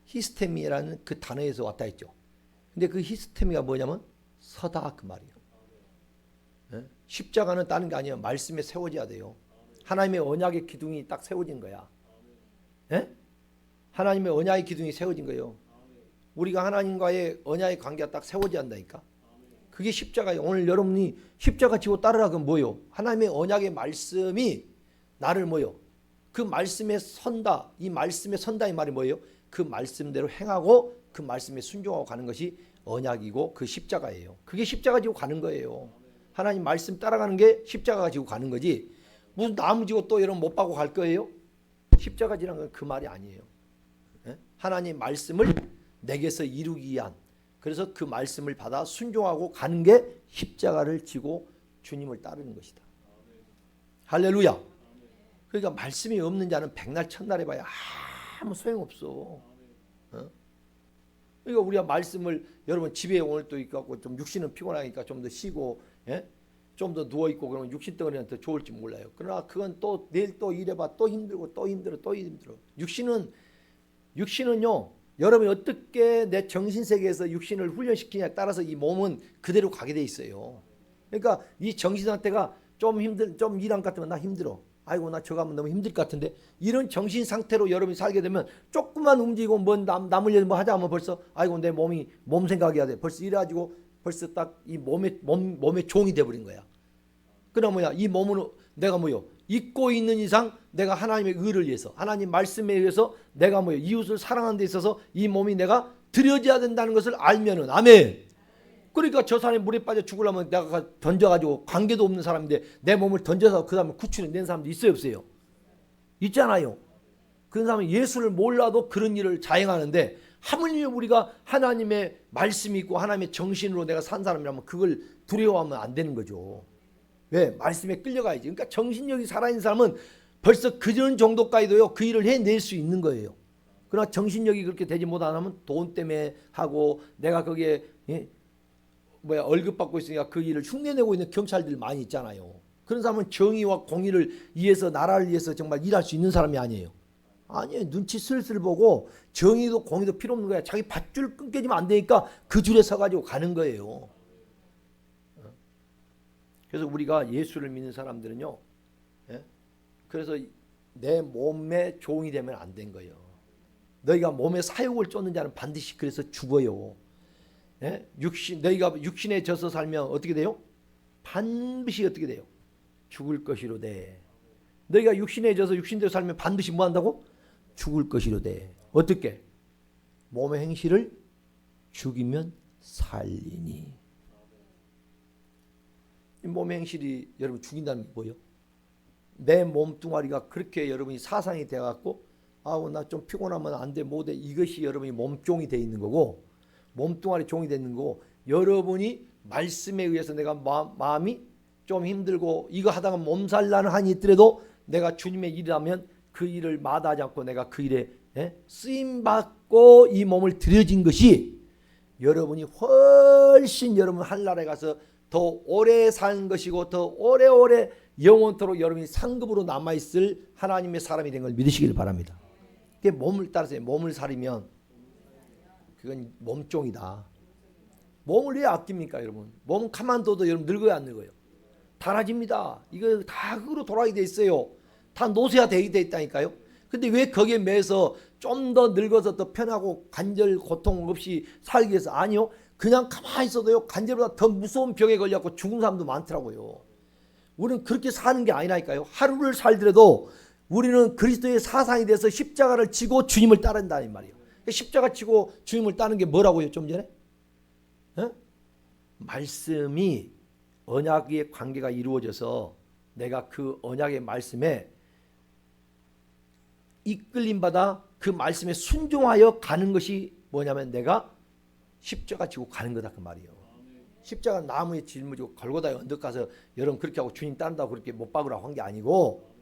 히스테미라는 그 단어에서 왔다 했죠. 근데 그 히스테미가 뭐냐면 서다 그 말이에요. 예? 십자가는 다른 게 아니에요. 말씀에 세워져야 돼요. 하나님의 언약의 기둥이 딱 세워진 거야. 예? 하나님의 언약의 기둥이 세워진 거예요. 우리가 하나님과의 언약의 관계가 딱 세워져야 한다니까. 그게 십자가예요. 오늘 여러분이 십자가 지고 따르라 그건 뭐요? 하나님의 언약의 말씀이 나를 뭐요? 그 말씀에 선다. 이 말씀에 선다 이 말이 뭐예요? 그 말씀대로 행하고 그 말씀에 순종하고 가는 것이 언약이고 그 십자가예요. 그게 십자가 지고 가는 거예요. 하나님 말씀 따라가는 게 십자가 지고 가는 거지. 무슨 나무 지고 또 여러분 못 박고 갈 거예요? 십자가 지라는 건 그 말이 아니에요. 예? 하나님 말씀을 내게서 이루기 위한, 그래서 그 말씀을 받아 순종하고 가는 게 십자가를 지고 주님을 따르는 것이다. 할렐루야. 그러니까 말씀이 없는 자는 백날 천날 해봐야 아무 소용없어. 어? 그러니까 우리가 말씀을 여러분 집에 오늘 또 있고 좀 육신은 피곤하니까 좀 더 쉬고, 예? 좀 더 누워 있고 그러면 육신 덩어리는 더 좋을지 몰라요. 그러나 그건 또 내일 또 일해봐 또 힘들고 또 힘들어 또 힘들어. 육신은요. 여러분이 어떻게 내 정신 세계에서 육신을 훈련시키냐에 따라서 이 몸은 그대로 가게 돼 있어요. 그러니까 이 정신 상태가 좀 일한 것 같으면 나 힘들어. 아이고 나 저거 하면 너무 힘들 것 같은데, 이런 정신 상태로 여러분이 살게 되면 조금만 움직이고 남을 위해서 뭐 하자 하면 벌써 아이고 내 몸 생각해야 돼. 벌써 이래가지고 벌써 딱 이 몸의 종이 돼버린 거야. 그러나 뭐야, 이 몸은 내가 뭐요? 잊고 있는 이상 내가 하나님의 의를 위해서, 하나님 말씀에 의해서 내가 뭐요? 이웃을 사랑하는 데 있어서 이 몸이 내가 드려져야 된다는 것을 알면은, 아멘. 그러니까 저 사람이 물에 빠져 죽으려면 내가 던져가지고 관계도 없는 사람인데 내 몸을 던져서 그 다음에 구출해 낸 사람도 있어요 없어요? 있잖아요. 그런 사람은 예수를 몰라도 그런 일을 자행하는데, 하물며 우리가 하나님의 말씀이 있고 하나님의 정신으로 내가 산 사람이라면 그걸 두려워하면 안 되는 거죠. 왜? 말씀에 끌려가야지. 그러니까 정신력이 살아있는 사람은 벌써 그런 정도까지도요 그 일을 해낼 수 있는 거예요. 그러나 정신력이 그렇게 되지 못하면 돈 때문에 하고, 내가 거기에 월급 받고 있으니까 그 일을 흉내내고 있는 경찰들 많이 있잖아요. 그런 사람은 정의와 공의를 위해서, 나라를 위해서 정말 일할 수 있는 사람이 아니에요. 아니에요. 눈치 슬슬 보고 정의도 공의도 필요 없는 거야. 자기 밧줄 끊겨지면 안 되니까 그 줄에 서가지고 가는 거예요. 그래서 우리가 예수를 믿는 사람들은요, 그래서 내 몸의 종이 되면 안 된 거예요. 너희가 몸에 사욕을 쫓는 자는 반드시 그래서 죽어요. 너희가 육신에 져서 살면 어떻게 돼요? 반드시 어떻게 돼요? 죽을 것이로되. 너희가 육신에 져서 육신대로 살면 반드시 뭐 한다고? 죽을 것이로되. 어떻게? 몸의 행실을 죽이면 살리니. 이 몸의 행실이 여러분 죽인다는 게 뭐예요? 내 몸뚱아리가 그렇게 여러분이 사상이 돼갖고 아우 나 좀 피곤하면 안 돼 못해, 이것이 여러분이 몸종이 돼 있는 거고, 몸뚱아리 종이 되는 거고, 여러분이 말씀에 의해서 내가 마음이 좀 힘들고 이거 하다가 몸살 나는 한이 있더라도 내가 주님의 일을 하면 그 일을 마다하지 않고 내가 그 일에 쓰임 받고 받고 이 몸을 들여진 것이 여러분이 훨씬 여러분 하늘나라에 가서 더 오래 사는 것이고 더 오래오래 영원토록 여러분이 상급으로 남아있을 하나님의 사람이 된 걸 믿으시기를 바랍니다. 그게 몸을 따라서 몸을 사리면 그건 몸종이다. 몸을 왜 아낍니까 여러분? 몸 가만둬도 여러분 늙어요 안 늙어요? 달아집니다. 이거 다 그거로 돌아가게 돼 있어요. 다 노쇠화 되게 돼 있다니까요. 근데 왜 거기에 매여서 좀 더 늙어서 더 편하고 관절 고통 없이 살기 위해서? 아니요. 그냥 가만히 있어도요 관절보다 더 무서운 병에 걸려서 죽은 사람도 많더라고요. 우리는 그렇게 사는 게 아니라니까요. 하루를 살더라도 우리는 그리스도의 사상이 돼서 십자가를 지고 주님을 따른다는 말이에요. 십자가 지고 주님을 따르는 게 뭐라고요? 좀 전에? 말씀이 언약의 관계가 이루어져서 내가 그 언약의 말씀에 이끌림 받아 그 말씀에 순종하여 가는 것이 뭐냐면 내가 십자가 지고 가는 거다 그 말이에요. 십자가 나무에 짊어지고 골고다에 언덕 가서 여러분 그렇게 하고 주님 따른다고 그렇게 못 박으라고 한 게 아니고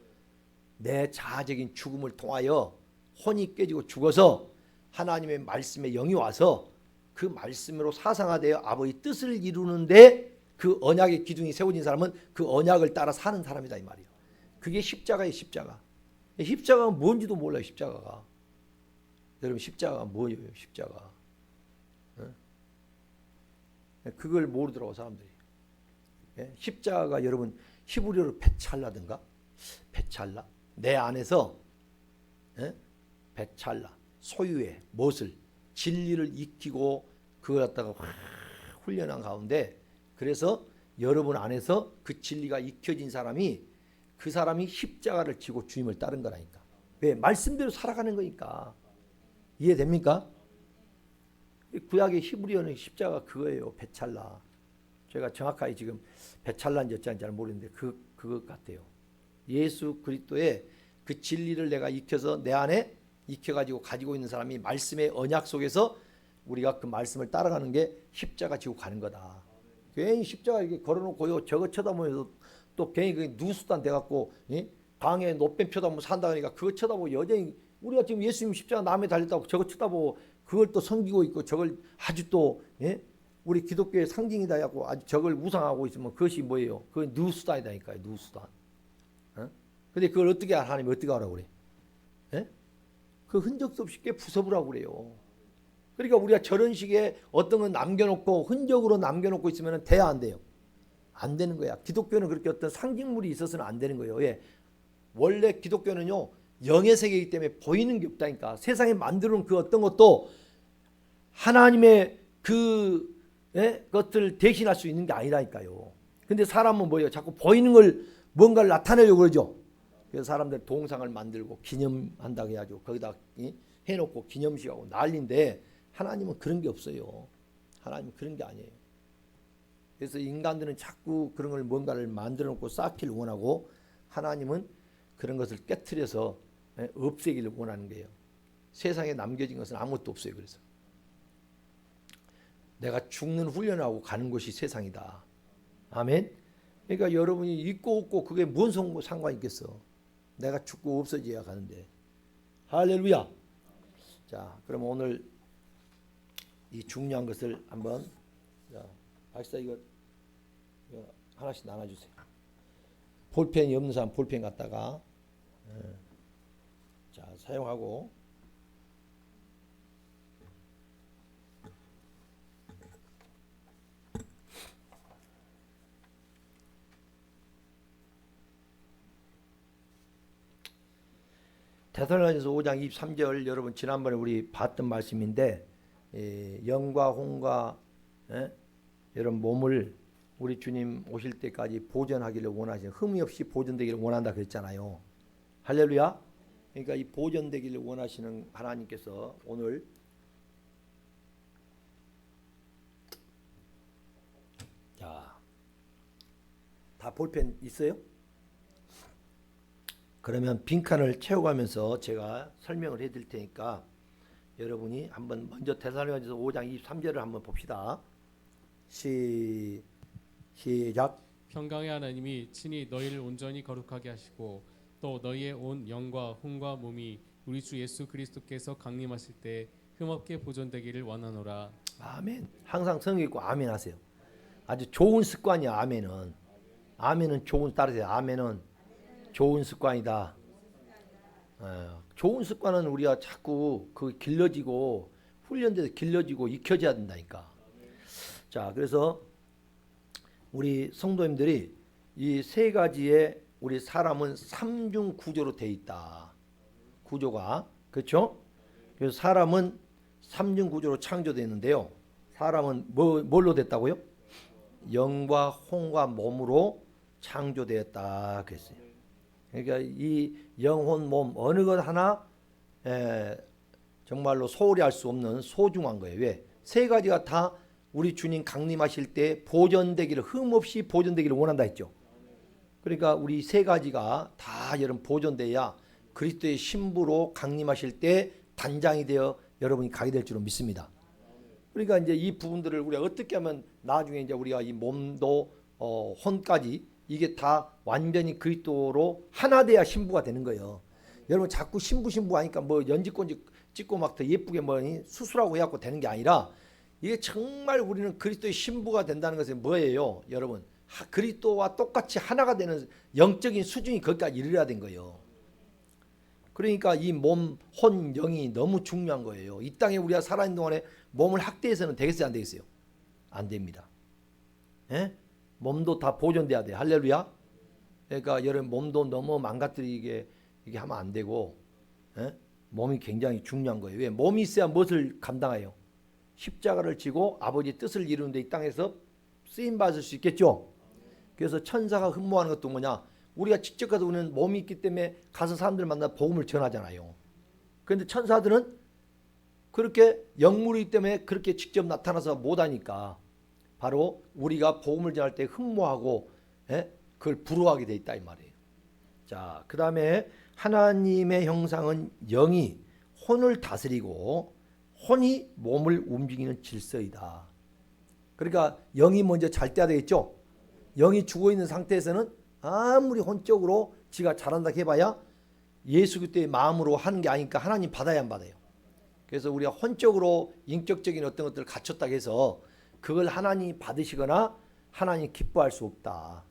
내 자아적인 죽음을 통하여 혼이 깨지고 죽어서 하나님의 말씀에 영이 와서 그 말씀으로 사상화되어 아버지 뜻을 이루는데 그 언약의 기둥이 세워진 사람은 그 언약을 따라 사는 사람이다 이 말이에요. 그게 십자가의 십자가. 십자가가 뭔지도 몰라요. 십자가가. 여러분 십자가가 뭐예요? 십자가. 그걸 모르더라고 사람들이. 십자가가 여러분 히브리어로 베찰라든가 베찰라 내 안에서 베찰라 소유의 무엇을 진리를 익히고 그걸 갖다가 훈련한 가운데 그래서 여러분 안에서 그 진리가 익혀진 사람이 그 사람이 십자가를 지고 주님을 따른 거라니까. 왜? 말씀대로 살아가는 거니까. 이해됩니까? 구약의 히브리어는 십자가 그거예요. 베찰라. 제가 정확하게 지금 베찰라인지 어쩐지 잘 모르는데 그것 같아요. 예수 그리스도의 그 진리를 내가 익혀서 내 안에 익혀가지고 가지고 있는 사람이 말씀의 언약 속에서 우리가 그 말씀을 따라가는 게 십자가 지고 가는 거다. 괜히 십자가 이렇게 걸어놓고요. 저거 쳐다보면서 또 괜히 그게 누수단 돼갖고 방에 노뱀 쳐다보면 산다 그러니까 그거 쳐다보고 여전히 우리가 지금 예수님 십자가 남에 달렸다고 저거 쳐다보고 그걸 또 섬기고 있고 저걸 아주 또 우리 기독교의 상징이다 하고 아주 저걸 우상하고 있으면 그것이 뭐예요? 그건 누수단이다니까요. 누수단. 근데 그걸 어떻게 하나님이 어떻게 하라고 그래? 그 흔적도 없이 꽤 부숴보라고 그래요. 그러니까 우리가 저런 식의 어떤 건 남겨놓고 흔적으로 남겨놓고 있으면 돼야 안 돼요? 안 되는 거야. 기독교는 그렇게 어떤 상징물이 있어서는 안 되는 거예요. 예. 원래 기독교는요 영의 세계이기 때문에 보이는 게 없다니까. 세상에 만드는 그 어떤 것도 하나님의 그 것들을 대신할 수 있는 게 아니라니까요. 근데 사람은 뭐예요? 자꾸 보이는 걸 뭔가를 나타내려고 그러죠. 그래서 사람들 동상을 만들고 기념한다고 해야죠. 거기다 해놓고 기념식하고 난리인데 하나님은 그런 게 없어요. 하나님은 그런 게 아니에요. 그래서 인간들은 자꾸 그런 걸 뭔가를 만들어 놓고 쌓기를 원하고 하나님은 그런 것을 깨트려서 없애기를 원하는 거예요. 세상에 남겨진 것은 아무것도 없어요. 그래서 내가 죽는 훈련을 하고 가는 곳이 세상이다. 아멘. 그러니까 여러분이 있고 없고 그게 뭔 상관이 있겠어. 내가 죽고 없어져야 가는데. 할렐루야. 자, 그럼 오늘 이 중요한 것을 한번 박사 이거 하나씩 나눠주세요. 볼펜이 없는 사람 볼펜 갖다가 자 사용하고 데살로니가서 5장 23절 여러분 지난번에 우리 봤던 말씀인데 영과 혼과 여러분 몸을 우리 주님 오실 때까지 보존하기를 원하시는 흠이 없이 보존되기를 원한다 그랬잖아요. 할렐루야. 그러니까 이 보존되기를 원하시는 하나님께서 오늘 자, 다 볼펜 있어요? 그러면 빈칸을 채워가면서 제가 설명을 해드릴 테니까 여러분이 한번 먼저 데살로니가서 5장 23절을 한번 봅시다. 시작. 평강의 하나님이 친히 너희를 온전히 거룩하게 하시고 또 너희의 온 영과 혼과 몸이 우리 주 예수 그리스도께서 강림하실 때 흠없게 보존되기를 원하노라. 아멘. 항상 성경 읽고 아멘 하세요. 아주 좋은 습관이야. 아멘은. 아멘은 좋은 따르세요. 아멘은 좋은 습관이다. 좋은 습관은 우리가 자꾸 그 길러지고 훈련돼서 길러지고 익혀져야 된다니까. 자, 그래서 우리 성도님들이 이 세 가지의 우리 사람은 삼중 구조로 돼 있다. 구조가 그렇죠? 그래서 사람은 삼중 구조로 창조되는데요. 사람은 뭘로 됐다고요? 영과 혼과 몸으로 창조되었다 그랬어요. 그러니까 이 영혼 몸 어느 것 하나 정말로 소홀히 할 수 없는 소중한 거예요. 왜? 세 가지가 다 우리 주님 강림하실 때 보존되기를 흠없이 보존되기를 원한다 했죠. 그러니까 우리 세 가지가 다 여러분 보존돼야 그리스도의 신부로 강림하실 때 단장이 되어 여러분이 가게 될 줄로 믿습니다. 그러니까 이제 이 부분들을 우리가 어떻게 하면 나중에 이제 우리가 이 몸도 혼까지 이게 다 완전히 그리스도로 하나 돼야 신부가 되는 거예요. 여러분 자꾸 신부 하니까 뭐 연지권지 찍고 막 더 예쁘게 뭐 수술하고 해갖고 되는 게 아니라 이게 정말 우리는 그리스도의 신부가 된다는 것은 뭐예요? 여러분 그리스도와 똑같이 하나가 되는 영적인 수준이 거기까지 이르러야 된 거예요. 그러니까 이 몸, 혼, 영이 너무 중요한 거예요. 이 땅에 우리가 살아있는 동안에 몸을 학대해서는 되겠어요? 안 되겠어요? 안 됩니다. 예? 몸도 다 보존돼야 돼요. 할렐루야. 그러니까 여러분 몸도 너무 망가뜨리게 이게 하면 안 되고 몸이 굉장히 중요한 거예요. 왜? 몸이 있어야 무엇을 감당해요? 십자가를 지고 아버지의 뜻을 이루는데 이 땅에서 쓰임 받을 수 있겠죠. 그래서 천사가 흠모하는 것도 뭐냐? 우리가 직접 가서 우리는 몸이 있기 때문에 가서 사람들 만나 복음을 전하잖아요. 그런데 천사들은 그렇게 영물이기 때문에 그렇게 직접 나타나서 못하니까 바로 우리가 복음을 전할 때 흠모하고 그걸 부러워하게 돼 있다 이 말이에요. 자, 그 다음에 하나님의 형상은 영이 혼을 다스리고 혼이 몸을 움직이는 질서이다. 그러니까 영이 먼저 잘 돼야 되겠죠. 영이 죽어있는 상태에서는 아무리 혼적으로 지가 잘한다 해봐야 예수 그리스도의 마음으로 하는 게 아니니까 하나님 받아야 안 받아요. 그래서 우리가 혼적으로 인격적인 어떤 것들을 갖췄다 해서 그걸 하나님 받으시거나 하나님 기뻐할 수 없다.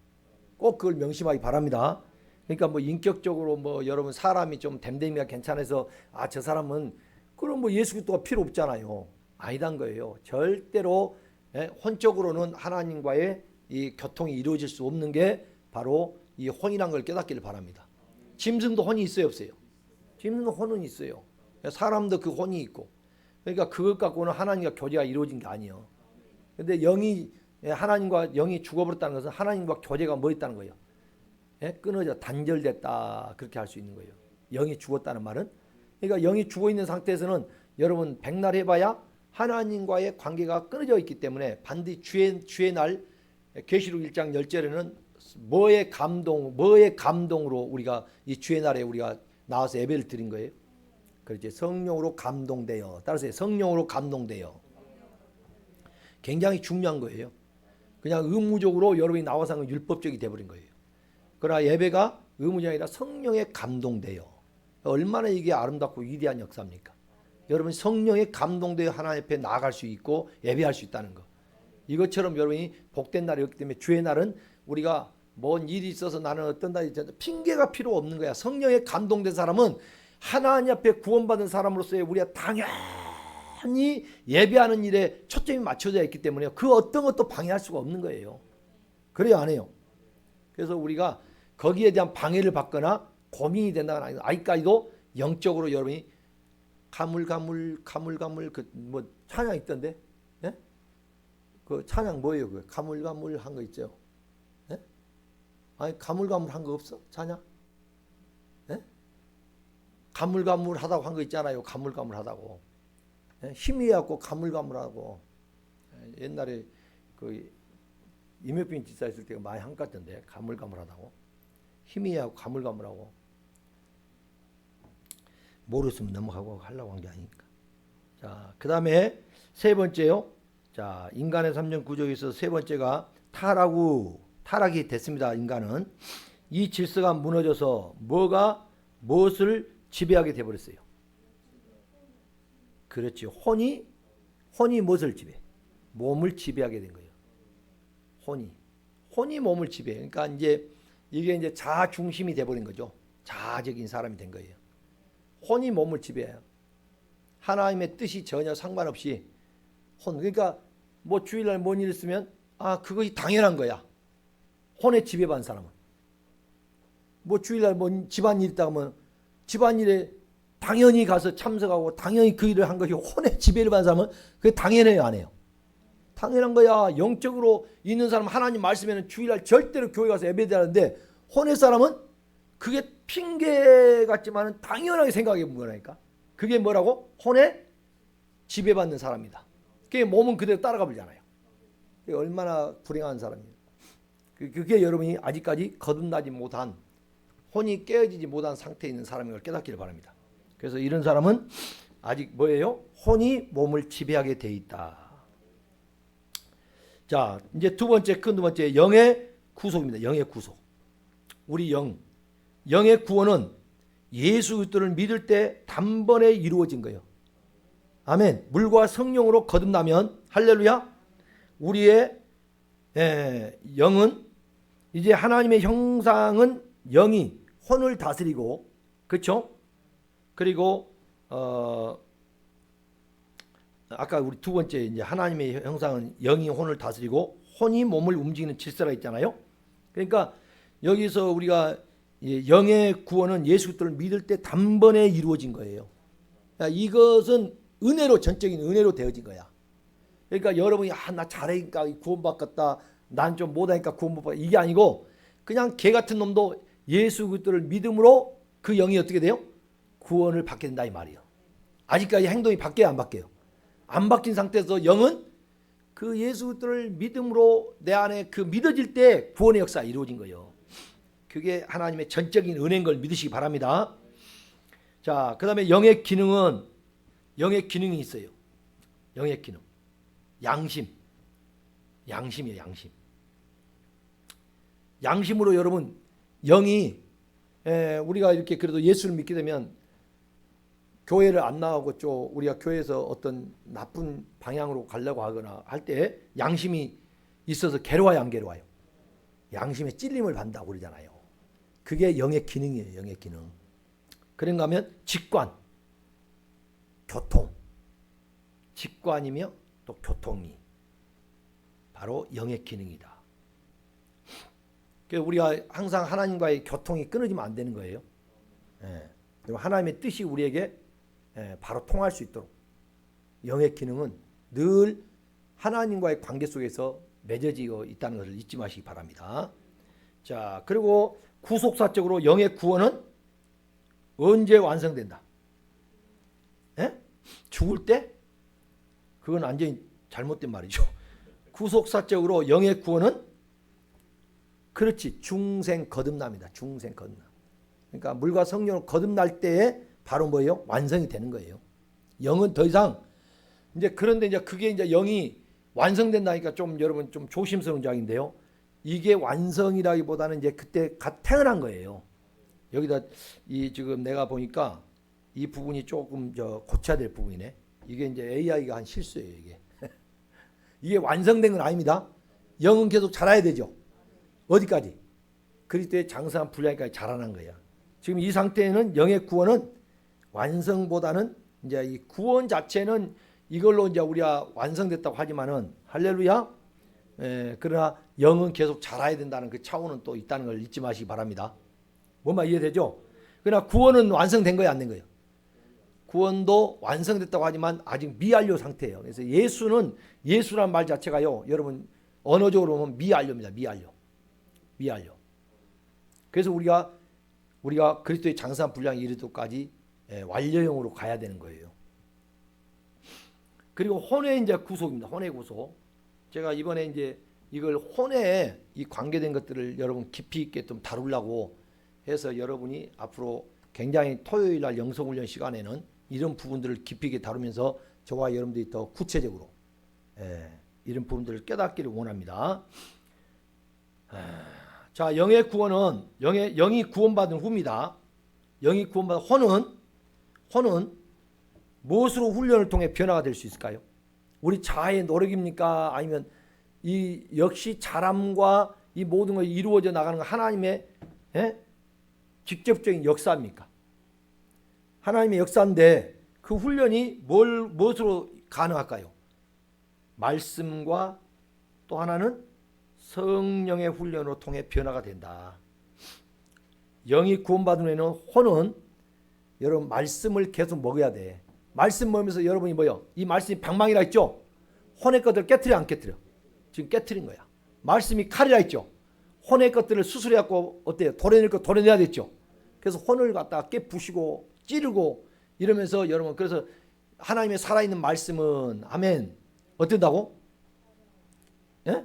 꼭 그걸 명심하기 바랍니다. 그러니까 뭐 인격적으로 뭐 여러분 사람이 좀 댐댐이가 괜찮아서 저 사람은 그럼 뭐 예수 그리스도가 필요 없잖아요. 아니단 거예요. 절대로 혼적으로는 하나님과의 이 교통이 이루어질 수 없는 게 바로 이 혼이란 걸 깨닫기를 바랍니다. 짐승도 혼이 있어요, 없어요? 짐승도 혼은 있어요. 사람도 그 혼이 있고. 그러니까 그것 갖고는 하나님과 교제가 이루어진 게 아니에요. 근데 하나님과 영이 죽어버렸다는 것은 하나님과 교제가 뭐 있다는 거예요? 끊어져 단절됐다 그렇게 할 수 있는 거예요. 영이 죽었다는 말은 그러니까 영이 죽어 있는 상태에서는 여러분 백날 해봐야 하나님과의 관계가 끊어져 있기 때문에 반드시 주의 날 계시록 1장 10절에는 뭐의 감동으로 우리가 이 주의 날에 우리가 나와서 예배를 드린 거예요. 그렇지. 성령으로 감동되어. 따라서 성령으로 감동되어. 굉장히 중요한 거예요. 그냥 의무적으로 여러분이 나와서 하는 건 율법적이 돼버린 거예요. 그러나 예배가 의무적이 아니라 성령에 감동되어. 얼마나 이게 아름답고 위대한 역사입니까? 여러분 성령에 감동되어 하나님 앞에 나아갈 수 있고 예배할 수 있다는 거. 이것처럼 여러분이 복된 날이었기 때문에 주의 날은 우리가 뭔 일이 있어서 나는 어떤 날이 있잖아. 핑계가 필요 없는 거야. 성령에 감동된 사람은 하나님 앞에 구원받은 사람으로서의 우리가 당연히 예배하는 일에 초점이 맞춰져 있기 때문에 그 어떤 것도 방해할 수가 없는 거예요. 그래요, 안 해요? 그래서 우리가 거기에 대한 방해를 받거나 고민이 된다거나 아직까지도 영적으로 여러분이 가물가물 그 뭐 찬양 있던데, 예? 그 찬양 뭐예요? 그 가물가물 한 거 있죠? 예? 아니 가물가물 한 거 없어? 찬양? 예? 가물가물 하다고 한 거 있잖아요. 가물가물 하다고. 예? 희미해갖고 가물가물하고. 옛날에 그 임효빈 지사 있을 때가 많이 한 것 같던데 가물가물하다고. 희미해갖고 가물가물하고. 모르겠으면 넘어가고 하려고 한 게 아니니까. 자, 그 다음에 세 번째요. 자, 인간의 삼중 구조에 있어서 세 번째가 타락이 됐습니다. 인간은 이 질서가 무너져서 무엇을 지배하게 돼버렸어요. 그렇지. 혼이 무엇을 지배? 몸을 지배하게 된 거예요. 혼이 몸을 지배. 그러니까 이제 이게 이제 자아 중심이 돼 버린 거죠. 자아적인 사람이 된 거예요. 혼이 몸을 지배해요. 하나님의 뜻이 전혀 상관없이 그러니까 뭐 주일날 뭔 일 있으면 그것이 당연한 거야. 혼에 지배받은 사람은. 뭐 주일날 뭐 집안일 있다 하면 집안일에 당연히 가서 참석하고 당연히 그 일을 한 것이 혼에 지배를 받은 사람은 그게 당연해요, 안 해요? 당연한 거야. 영적으로 있는 사람은 하나님 말씀에는 주일날 절대로 교회 가서 예배드리는데 혼의 사람은 그게 핑계 같지만 당연하게 생각해 본 거라니까. 그게 뭐라고? 혼에 지배받는 사람이다. 그게 몸은 그대로 따라가 버리잖아요. 그게 얼마나 불행한 사람이에요. 그게 여러분이 아직까지 거듭나지 못한, 혼이 깨어지지 못한 상태에 있는 사람인 걸 깨닫기를 바랍니다. 그래서 이런 사람은 아직 뭐예요? 혼이 몸을 지배하게 돼 있다. 자, 이제 두 번째 영의 구속입니다. 영의 구속. 우리 영의 구원은 예수 그리스도를 믿을 때 단번에 이루어진 거예요. 아멘. 물과 성령으로 거듭나면 할렐루야. 우리의 영은 이제 하나님의 형상은 영이 혼을 다스리고, 그렇죠? 그리고 아까 우리 두 번째 이제 하나님의 형상은 영이 혼을 다스리고 혼이 몸을 움직이는 질서가 있잖아요. 그러니까 여기서 우리가 영의 구원은 예수 그리스도를 믿을 때 단번에 이루어진 거예요. 그러니까 이것은 은혜로, 전적인 은혜로 되어진 거야. 그러니까 여러분이 나 잘하니까 구원받겠다, 난 좀 못하니까 구원 못 받아, 이게 아니고 그냥 개 같은 놈도 예수 그리스도를 믿음으로 그 영이 어떻게 돼요? 구원을 받게 된다 이 말이에요. 아직까지 행동이 바뀌어요, 안 바뀌어요? 안 바뀐 상태에서 영은 그 예수 그리스도를 믿음으로 내 안에 그 믿어질 때 구원의 역사가 이루어진 거예요. 그게 하나님의 전적인 은혜인 걸 믿으시기 바랍니다. 자, 그 다음에 영의 기능이 있어요. 영의 기능. 양심이에요, 양심. 양심으로 여러분, 영이 우리가 이렇게 그래도 예수를 믿게 되면 교회를 안 나오고 우리가 교회에서 어떤 나쁜 방향으로 가려고 하거나 할 때 양심이 있어서 괴로워요, 안 괴로워요? 양심의 찔림을 받는다고 그러잖아요. 그게 영의 기능이에요, 영의 기능. 그런가 하면 직관, 교통. 직관이며 또 교통이 바로 영의 기능이다. 그래서 우리가 항상 하나님과의 교통이 끊어지면 안 되는 거예요. 그리고 하나님의 뜻이 우리에게 바로 통할 수 있도록 영의 기능은 늘 하나님과의 관계 속에서 맺어지고 있다는 것을 잊지 마시기 바랍니다. 자, 그리고 구속사적으로 영의 구원은 언제 완성된다? 죽을 때? 그건 완전히 잘못된 말이죠. 구속사적으로 영의 구원은 그렇지, 중생 거듭납니다. 중생 거듭남. 그러니까 물과 성령으로 거듭날 때에 바로 뭐예요? 완성이 되는 거예요. 영은 더 이상 그런데 그게 이제 영이 완성된다니까 좀 여러분 좀 조심스러운 장인데요. 이게 완성이라기보다는 이제 그때 갓 태어난 거예요. 여기다 지금 내가 보니까 이 부분이 조금 고쳐야 될 부분이네. 이게 이제 AI가 한 실수예요, 이게. 이게 완성된 건 아닙니다. 영은 계속 자라야 되죠. 어디까지? 그리스도의 장성한 분량까지 자라난 거야. 지금 이 상태에는 영의 구원은 완성보다는 이제 이 구원 자체는 이걸로 이제 우리가 완성됐다고 하지만은 할렐루야. 그러나 영은 계속 자라야 된다는 그 차원은 또 있다는 걸 잊지 마시기 바랍니다. 뭔 말 이해되죠? 그러나 구원은 완성된 거예요, 안 된 거예요? 구원도 완성됐다고 하지만 아직 미완료 상태예요. 그래서 예수란 말 자체가요, 여러분 언어적으로 보면 미완료입니다. 미완료. 그래서 우리가 그리스도의 장성한 분량에 이르도까지 완료형으로 가야 되는 거예요. 그리고 혼의 이제 구속입니다. 혼의 구속. 제가 이번에 이제 이걸 혼에 이 관계된 것들을 여러분 깊이 있게 좀 다루려고 해서 여러분이 앞으로 굉장히 토요일 날 영성훈련 시간에는 이런 부분들을 깊이 있게 다루면서 저와 여러분들이 더 구체적으로 이런 부분들을 깨닫기를 원합니다. 자, 영의 구원은 영이 구원받은 후입니다. 영이 구원받은 혼은 무엇으로 훈련을 통해 변화가 될 수 있을까요? 우리 자아의 노력입니까? 아니면 이 역시 잘함과 이 모든 것이 이루어져 나가는 거 하나님의 직접적인 역사입니까? 하나님의 역사인데 그 훈련이 무엇으로 가능할까요? 말씀과 또 하나는 성령의 훈련으로 통해 변화가 된다. 영이 구원받은 후에는 혼은 여러분 말씀을 계속 먹어야 돼. 말씀 먹으면서 여러분이 뭐요? 이 말씀이 방망이라 했죠? 혼의 것들을 깨트려 안 깨트려? 지금 깨트린 거야. 말씀이 칼이라 했죠? 혼의 것들을 수술해갖고 어때요? 도려낼 거 도려내야 됐죠? 그래서 혼을 갖다가 깨부시고 찌르고 이러면서 여러분 그래서 하나님의 살아있는 말씀은 아멘 어쩐다고? 예?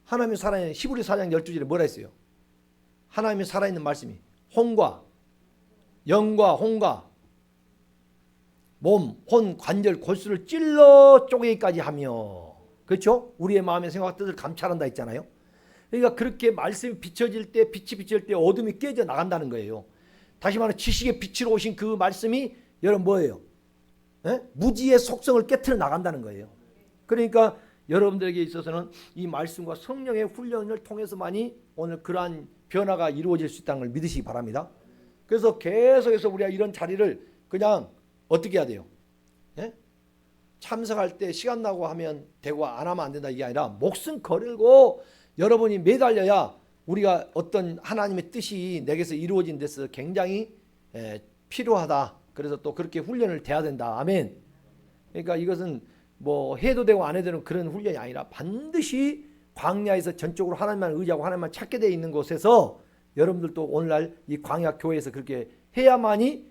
하나님의 살아있는 히브리 4장 12절에 뭐라 했어요? 하나님의 살아있는 말씀이 혼과 영과 혼과 몸, 혼, 관절, 골수를 찔러 쪼개기까지 하며 그렇죠? 우리의 마음의 생각과 뜻을 감찰한다 했잖아요. 그러니까 그렇게 말씀이 비춰질 때 빛이 비춰질 때 어둠이 깨져 나간다는 거예요. 다시 말해 지식의 빛으로 오신 그 말씀이 여러분 뭐예요? 무지의 속성을 깨트려 나간다는 거예요. 그러니까 여러분들에게 있어서는 이 말씀과 성령의 훈련을 통해서만이 오늘 그러한 변화가 이루어질 수 있다는 걸 믿으시기 바랍니다. 그래서 계속해서 우리가 이런 자리를 그냥 어떻게 해야 돼요? 참석할 때 시간 나고 하면 되고 안 하면 안 된다 이게 아니라 목숨 걸고 여러분이 매달려야 우리가 어떤 하나님의 뜻이 내게서 이루어진 데서 굉장히 필요하다. 그래서 또 그렇게 훈련을 돼야 된다. 아멘. 그러니까 이것은 뭐 해도 되고 안 해도 되는 그런 훈련이 아니라 반드시 광야에서 전적으로 하나님만 의지하고 하나님만 찾게 되어 있는 곳에서 여러분들도 오늘날 이 광야 교회에서 그렇게 해야만이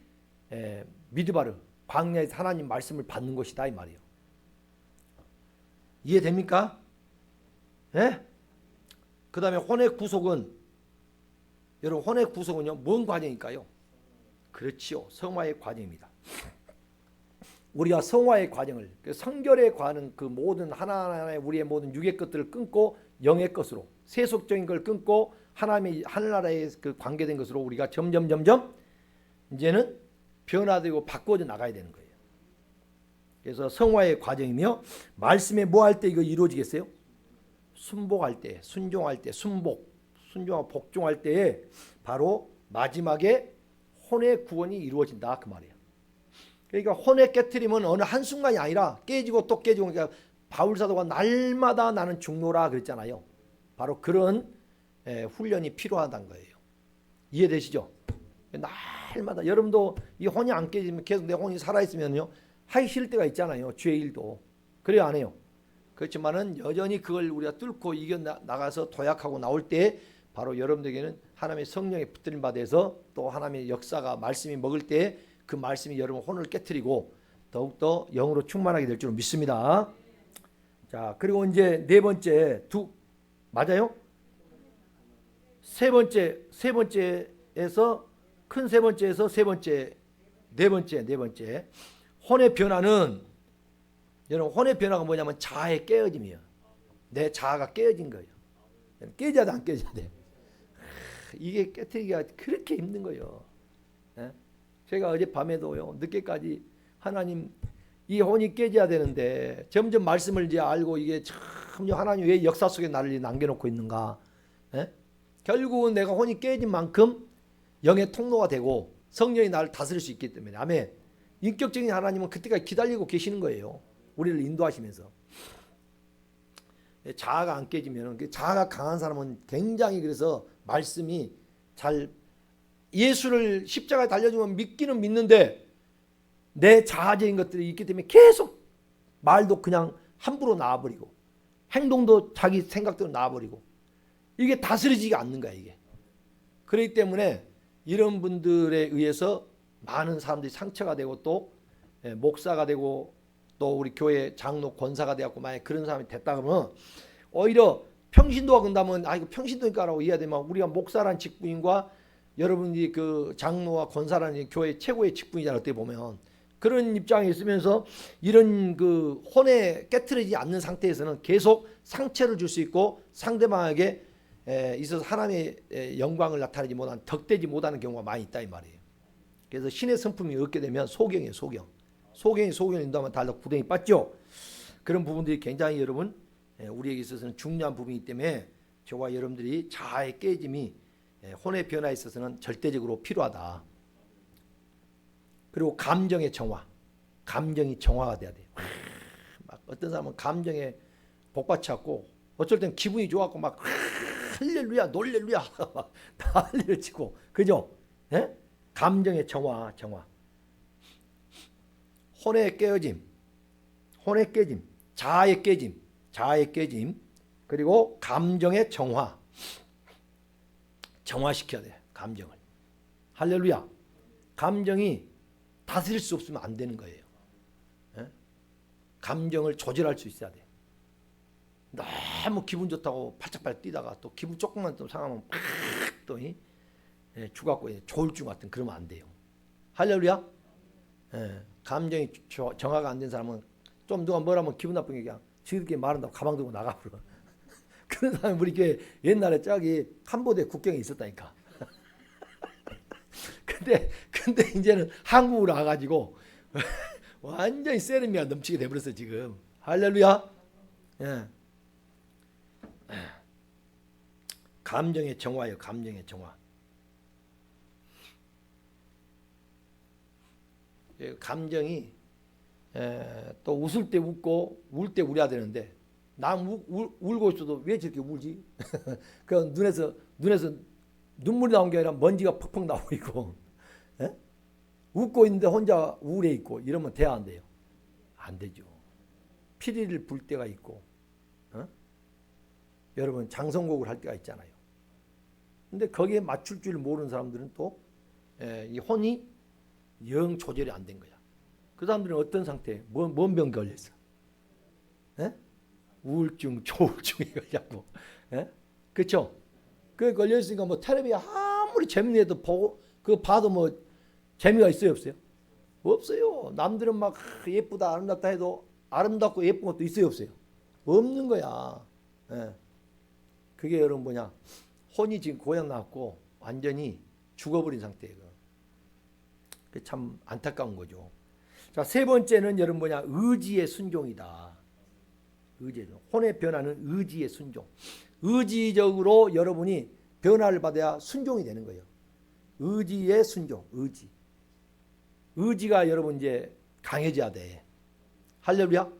미드바르 광야에서 하나님 말씀을 받는 것이다 이 말이에요. 이해됩니까? 그 다음에 혼의 구속은 여러분 혼의 구속은요 뭔 과정일까요? 그렇지요. 성화의 과정입니다. 우리가 성화의 과정을 성결의 과는 그 모든 하나하나의 우리의 모든 육의 것들을 끊고 영의 것으로 세속적인 걸 끊고 하나님의 하늘나라에 그 관계된 것으로 우리가 점점 이제는 변화되고 바꿔져 나가야 되는 거예요. 그래서 성화의 과정이며 말씀에 뭐 할 때 이거 이루어지겠어요? 순복할 때, 순종할 때, 순종하고 복종할 때에 바로 마지막에 혼의 구원이 이루어진다 그 말이에요. 그러니까 혼의 깨트림은 어느 한순간이 아니라 깨지고 또 깨지고 그러니까 바울사도가 날마다 나는 죽노라 그랬잖아요. 바로 그런 훈련이 필요하다는 거예요. 이해되시죠? 날마다 여러분도 이 혼이 안 깨지면 계속 내 혼이 살아있으면요 하기 싫을 때가 있잖아요. 주의 일도 그래요 안 해요? 그렇지만은 여전히 그걸 우리가 뚫고 이겨 나가서 도약하고 나올 때 바로 여러분들에게는 하나님의 성령의 붙들림 받아서 또 하나님의 역사가 말씀이 먹을 때 그 말씀이 여러분 혼을 깨트리고 더욱더 영으로 충만하게 될 줄 믿습니다. 자 그리고 이제 네 번째 맞아요? 세 번째에서 큰 세 번째에서 네 번째 혼의 변화는 여러분 혼의 변화가 뭐냐면 자아의 깨어짐이에요. 내 자아가 깨어진 거예요. 깨져야 돼 안 깨져야 돼? 이게 깨트리기가 그렇게 힘든 거예요. 제가 어젯밤에도요 늦게까지 하나님 이 혼이 깨져야 되는데 점점 말씀을 이제 알고 이게 참 하나님 왜 역사 속에 나를 남겨놓고 있는가? 결국은 내가 혼이 깨진 만큼 영의 통로가 되고 성령이 나를 다스릴 수 있기 때문에 아멘. 인격적인 하나님은 그때까지 기다리고 계시는 거예요. 우리를 인도하시면서. 자아가 안 깨지면 자아가 강한 사람은 굉장히 그래서 말씀이 잘 예수를 십자가에 달려주면 믿기는 믿는데 내 자아적인 것들이 있기 때문에 계속 말도 그냥 함부로 나와버리고 행동도 자기 생각대로 나와버리고 이게 다스려지지 않는 거야 이게. 그렇기 때문에 이런 분들에 의해서 많은 사람들이 상처가 되고 또 목사가 되고 또 우리 교회 장로 권사가 되었고 만약 그런 사람이 됐다 그러면 오히려 평신도가 근다면 이거 평신도니까라고 이해해야 되면 우리가 목사란 직분과 여러분이 그 장로와 권사라는 교회 최고의 직분이잖아요. 어떻게 보면 그런 입장에 있으면서 이런 그 혼에 깨트리지 않는 상태에서는 계속 상처를 줄 수 있고 상대방에게 있어서 하나님의 영광을 나타내지 못하는 덕되지 못하는 경우가 많이 있다 이 말이에요. 그래서 신의 성품이 얻게 되면 소경이에요. 소견인다면 달라 구덩이 빠죠. 그런 부분들이 굉장히 여러분 우리에게 있어서는 중요한 부분이기 때문에 저와 여러분들이 자아의 깨짐이 혼의 변화에 있어서는 절대적으로 필요하다. 그리고 감정의 정화, 감정이 정화가 돼야 돼요. 막 어떤 사람은 감정에 복받쳤고 어쩔 땐 기분이 좋았고 막 할렐루야 놀렐루야 다 할렐루야 치고 그죠? 예? 감정의 정화, 혼의 깨어짐, 혼의 깨짐, 자아의 깨짐, 그리고 감정의 정화시켜야 돼. 감정을. 할렐루야. 감정이 다스릴 수 없으면 안 되는 거예요. 예? 감정을 조절할 수 있어야 돼. 너무 기분 좋다고 팔짝팔짝 뛰다가 또 기분 조금만 또 상하면 또 죽었고 조울증 같은 그러면 안 돼요. 할렐루야. 예, 감정이 정화가 안 된 사람은 좀 누가 뭐라면 기분 나쁜 얘기야. 지들끼리 말한다고 가방 들고 나가버려. 그런 사람이 우리 교회 옛날에 저기 캄보디아 국경에 있었다니까. 근데 이제는 한국으로 와가지고 완전히 세르미아 넘치게 돼버렸어 지금. 할렐루야. 예. 감정의 정화예요. 감정의 정화. 감정이 또 웃을 때 웃고 울 때 울어야 되는데 난 울고 있어도 왜 저렇게 울지? 그 눈에서 눈물이 나온 게 아니라 먼지가 퍽퍽 나오고 있고 에? 웃고 있는데 혼자 우울해 있고 이러면 돼야 안 돼요? 안 되죠. 피리를 불 때가 있고 여러분 장성곡을 할 때가 있잖아요. 근데 거기에 맞출 줄 모르는 사람들은 또 이 혼이 영 조절이 안 된 거야. 그 사람들은 어떤 상태에 뭔 병 걸렸어? 에? 우울증, 조울증에 걸렸고, 그렇죠? 그 걸렸으니까 뭐 텔레비 아무리 재밌는 애도 보고 그 봐도 뭐 재미가 있어요, 없어요? 없어요. 남들은 막 예쁘다, 아름답다 해도 아름답고 예쁜 것도 있어요, 없어요? 없는 거야. 예. 그게 여러분 뭐냐? 혼이 지금 고장 났고 완전히 죽어버린 상태예요. 그게 참 안타까운 거죠. 자, 세 번째는 여러분 뭐냐? 의지의 순종이다. 혼의 변화는 의지의 순종. 의지적으로 여러분이 변화를 받아야 순종이 되는 거예요. 의지의 순종, 의지가 여러분 이제 강해져야 돼. 할렐루야.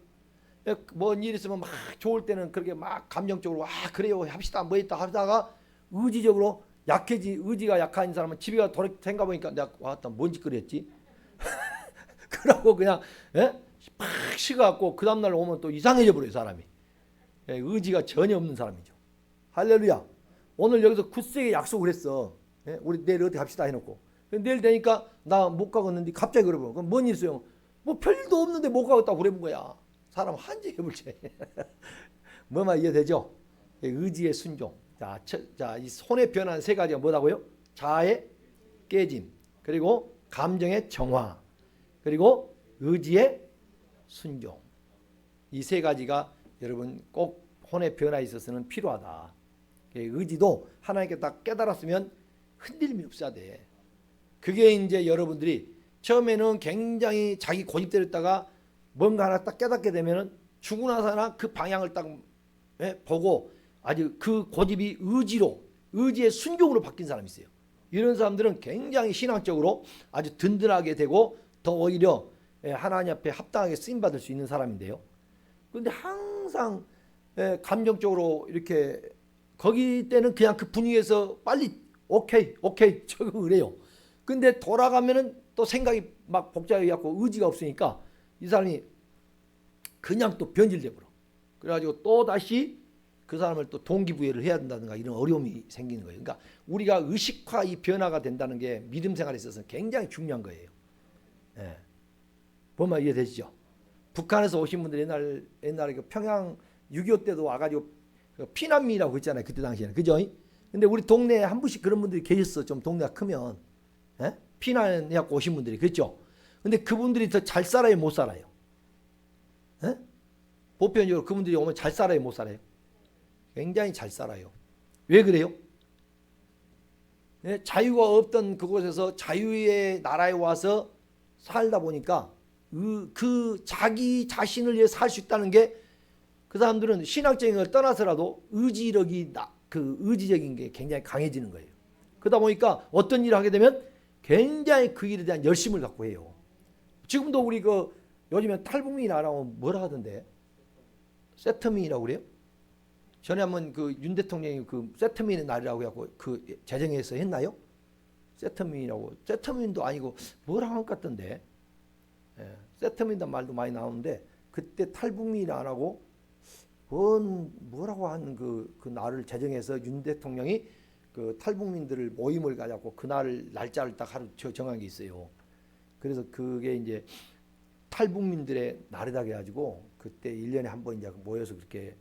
뭔 일 있으면 막 좋을 때는 그렇게 막 감정적으로 그래요 합시다 뭐 있다 하다가 의지적으로 의지가 약한 사람은 집에 가서 생각해 보니까 내가 왔다 뭔 짓거리 했지? 그러고 그냥 팍 식어갖고 그 다음날 오면 또 이상해져 버려요 사람이. 의지가 전혀 없는 사람이죠. 할렐루야. 오늘 여기서 굳세게 약속을 했어. 우리 내일 어디 갑시다 해놓고 내일 되니까 나 못 가겠는데 갑자기 그러고 그럼 뭔 일 있어요? 뭐 별일도 없는데 못 가겠다고 그래본 거야. 사람 한지해볼지. 뭐만 이해되죠? 의지의 순종. 자, 이 손에 변한 세 가지가 뭐라고요? 자아의 깨짐, 그리고 감정의 정화, 그리고 의지의 순종. 이 세 가지가 여러분 꼭 혼의 변화에 있어서는 필요하다. 의지도 하나님께 딱 깨달았으면 흔들림이 없어야 돼. 그게 이제 여러분들이 처음에는 굉장히 자기 고집대로다가 뭔가 하나 딱 깨닫게 되면은 죽고 나서나 그 방향을 딱 보고 아주 그 고집이 의지의 순종으로 바뀐 사람이 있어요. 이런 사람들은 굉장히 신앙적으로 아주 든든하게 되고 더 오히려 하나님 앞에 합당하게 쓰임 받을 수 있는 사람인데요. 그런데 항상 감정적으로 이렇게 거기 때는 그냥 그 분위기에서 빨리 오케이 적응을 해요. 근데 돌아가면은 또 생각이 막 복잡해 갖고 의지가 없으니까 이 사람이 그냥 또 변질돼 버려. 그래가지고 또 다시 그 사람을 또 동기부여를 해야 된다든가 이런 어려움이 생기는 거예요. 그러니까 우리가 의식화 이 변화가 된다는 게 믿음 생활에 있어서 굉장히 중요한 거예요. 보면 이해되시죠? 북한에서 오신 분들 옛날에 그 평양 6.25 때도 와가지고 피난민이라고 했잖아요. 그때 당시에는. 그죠? 근데 우리 동네에 한 분씩 그런 분들이 계셨어. 좀 동네가 크면. 피난해갖고 오신 분들이. 그렇죠? 근데 그분들이 더 잘 살아요? 못 살아요? 보편적으로 그분들이 오면 잘 살아요? 못 살아요? 굉장히 잘 살아요. 왜 그래요? 자유가 없던 그곳에서 자유의 나라에 와서 살다 보니까 그 자기 자신을 위해 살 수 있다는 게 그 사람들은 신학적인 걸 떠나서라도 그 의지적인 게 굉장히 강해지는 거예요. 그러다 보니까 어떤 일을 하게 되면 굉장히 그 일에 대한 열심을 갖고 해요. 지금도 우리 요즘에 탈북민이 나라고 뭐라 하던데? 세트민이라고 그래요? 전에 한번 윤 대통령이 세트민의 날이라고 해갖고 제정해서 했나요? 세트민도 아니고 뭐라고 한 것 같던데. 예, 세트민이란 말도 많이 나오는데 그때 탈북민이 안 하고 뭐라고 하는 그 날을 제정해서 윤 대통령이 그 탈북민들을 모임을 가져고 그 날짜를 딱 하루 정한 게 있어요. 그래서 그게 이제 탈북민들의 날이다 해가지고 그때 1년에 한 번 이제 모여서 그렇게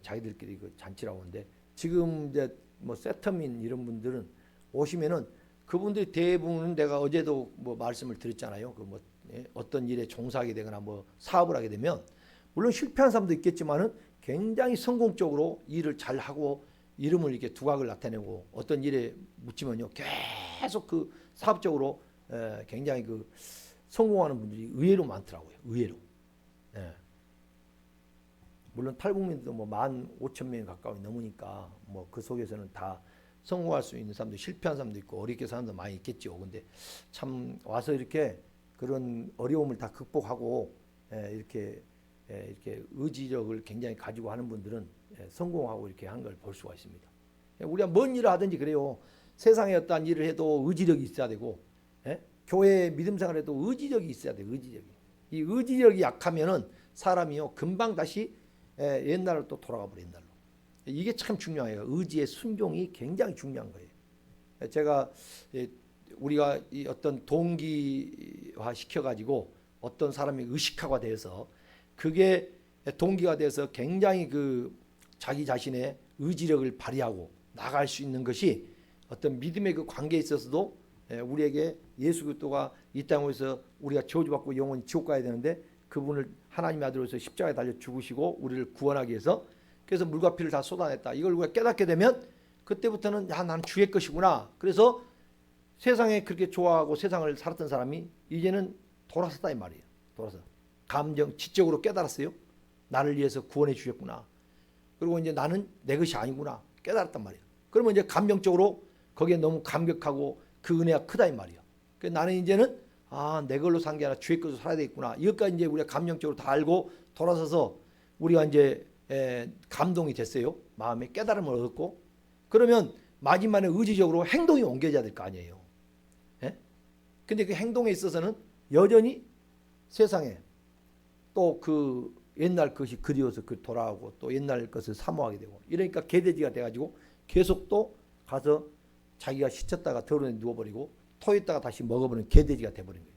자기들끼리 그 잔치라고 하는데 지금 이제 뭐 세터민 이런 분들은 오시면은 그분들이 대부분은 내가 어제도 뭐 말씀을 드렸잖아요. 어떤 일에 종사하게 되거나 뭐 사업을 하게 되면 물론 실패한 사람도 있겠지만은 굉장히 성공적으로 일을 잘 하고 이름을 이렇게 두각을 나타내고 어떤 일에 묻히면요 계속 그 사업적으로 굉장히 성공하는 분들이 의외로 많더라고요. 의외로. 예. 물론 탈북민도 뭐 15,000명이 가까이 넘으니까 뭐 그 속에서는 다 성공할 수 있는 사람도 실패한 사람도 있고 어렵게 사는 사람도 많이 있겠죠. 근데 참 와서 이렇게 그런 어려움을 다 극복하고 이렇게 의지력을 굉장히 가지고 하는 분들은 성공하고 이렇게 한 걸 볼 수가 있습니다. 우리가 뭔 일을 하든지 그래요. 세상에 어떤 일을 해도 의지력이 있어야 되고 교회 믿음 생활에도 의지력이 있어야 돼요. 의지력이. 이 의지력이 약하면은 사람이요 금방 다시 옛날로 또 돌아가 버려. 옛날로. 이게 참 중요해요. 의지의 순종이 굉장히 중요한 거예요. 제가 우리가 어떤 동기화 시켜가지고 어떤 사람이 의식화가 돼서 그게 동기가 돼서 굉장히 자기 자신의 의지력을 발휘하고 나갈 수 있는 것이 어떤 믿음의 그 관계에 있어서도 우리에게 예수 그리스도가 이 땅에서 우리가 저주받고 영원히 지옥 가야 되는데 그분을 하나님의 아들로서 십자가에 달려 죽으시고 우리를 구원하기 위해서 그래서 물과 피를 다 쏟아냈다. 이걸 우리가 깨닫게 되면 그때부터는 나는 주의 것이구나. 그래서 세상에 그렇게 좋아하고 세상을 살았던 사람이 이제는 돌아섰다 이 말이에요. 돌아서 감정 지적으로 깨달았어요. 나를 위해서 구원해 주셨구나. 그리고 이제 나는 내 것이 아니구나 깨달았단 말이에요. 그러면 이제 감정적으로 거기에 너무 감격하고 그 은혜가 크다 이 말이에요. 그래서 나는 이제는 내 걸로 산 게 아니라 주의 것으로 살아야 되겠구나. 이것까지 이제 우리가 감정적으로 다 알고 돌아서서 우리가 이제 감동이 됐어요. 마음에 깨달음을 얻었고 그러면 마지막에 의지적으로 행동이 옮겨져야 될 거 아니에요. 근데 그 행동에 있어서는 여전히 세상에 또 옛날 것이 그리워서 돌아오고 또 옛날 것을 사모하게 되고 이러니까 개돼지가 돼가지고 계속 또 가서 자기가 시쳤다가 더러운데 누워버리고 토했다가 다시 먹어버리는 개돼지가 돼버린 거예요.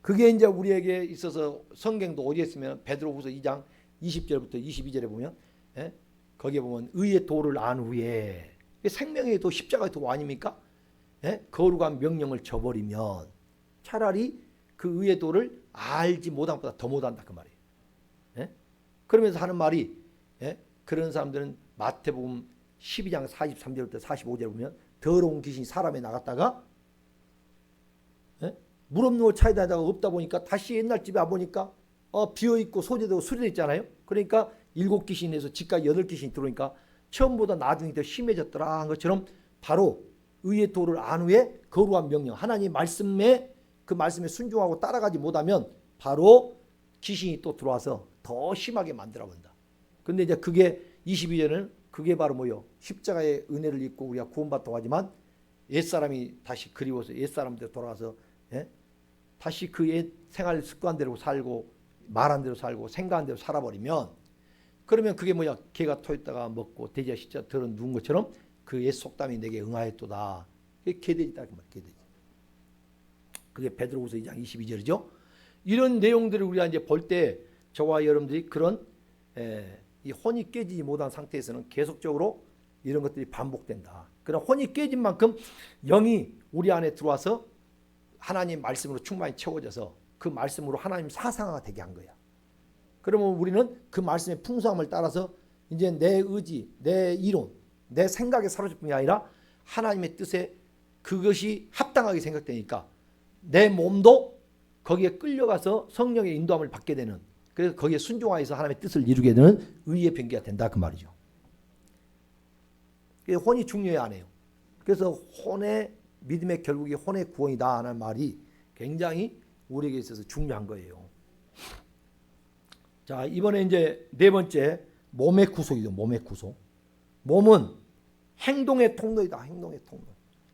그게 이제 우리에게 있어서 성경도 어디에 있으면 베드로후서 2장 20절부터 22절에 보면 거기에 보면 의의 도를 안 후에 생명의 도 십자가의 도 아닙니까? 거룩한 명령을 저버리면 차라리 그 의의 도를 알지 못한 것보다 더 못한다 그 말이에요. 그러면서 하는 말이 그런 사람들은 마태복음 12장 43절부터 45절에 보면 더러운 귀신이 사람에 나갔다가 물 없는 곳 찾아다가 없다 보니까 다시 옛날 집에 와보니까 비어있고 소재되고 수리되어 있잖아요. 그러니까 7귀신에서 집까지 8귀신이 들어오니까 처음보다 나중에 더 심해졌더라 한 것처럼 바로 의의 도를 안 후에 거룩한 명령 하나님 말씀에 그 말씀에 순종하고 따라가지 못하면 바로 귀신이 또 들어와서 더 심하게 만들어본다. 근데 이제 그게 22절은 그게 바로 뭐요? 십자가의 은혜를 입고 우리가 구원받다고 하지만 옛사람이 다시 그리워서 옛사람대로 돌아가서 다시 그 옛 생활 습관대로 살고 말한 대로 살고 생각한 대로 살아버리면 그러면 그게 뭐야? 개가 토했다가 먹고 돼지가 십자 들어 누운 것처럼 그 옛 속담이 내게 응하였도다. 그게 개돼지다 그 말. 개돼지. 그게 베드로후서 2장 22절이죠. 이런 내용들을 우리가 이제 볼 때 저와 여러분들이 그런 이 혼이 깨지지 못한 상태에서는 계속적으로 이런 것들이 반복된다. 그러나 혼이 깨진 만큼 영이 우리 안에 들어와서 하나님 말씀으로 충만히 채워져서 그 말씀으로 하나님 사상화가 되게 한 거야. 그러면 우리는 그 말씀의 풍성함을 따라서 이제 내 의지, 내 이론, 내 생각에 사로잡힌 게 아니라 하나님의 뜻에 그것이 합당하게 생각되니까 내 몸도 거기에 끌려가서 성령의 인도함을 받게 되는, 그래서 거기에 순종하여서 하나님의 뜻을 이루게 되는 의의 변기가 된다 그 말이죠. 혼이 중요해 안 해요. 그래서 혼의 믿음의 결국이 혼의 구원이다 하는 말이 굉장히 우리에게 있어서 중요한 거예요. 자, 이번에 이제 네 번째 몸의 구속이죠. 몸의 구속. 몸은 행동의 통로이다. 행동의 통로.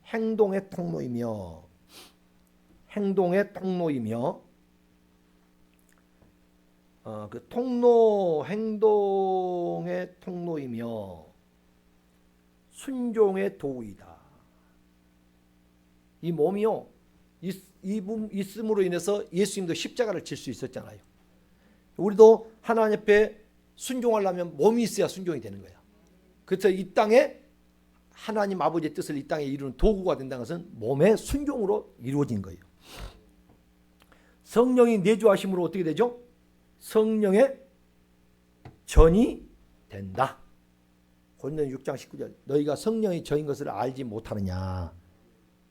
행동의 통로이며 그 통로, 행동의 통로이며 순종의 도구이다. 이 몸이요, 있음으로 인해서 예수님도 십자가를 질 수 있었잖아요. 우리도 하나님 앞에 순종하려면 몸이 있어야 순종이 되는 거야. 그래서 이 땅에 하나님 아버지의 뜻을 이 땅에 이루는 도구가 된다는 것은 몸의 순종으로 이루어진 거예요. 성령이 내주하심으로 어떻게 되죠? 성령의 전이 된다. 고린도서 6장 19절. 너희가 성령의 전인 것을 알지 못하느냐.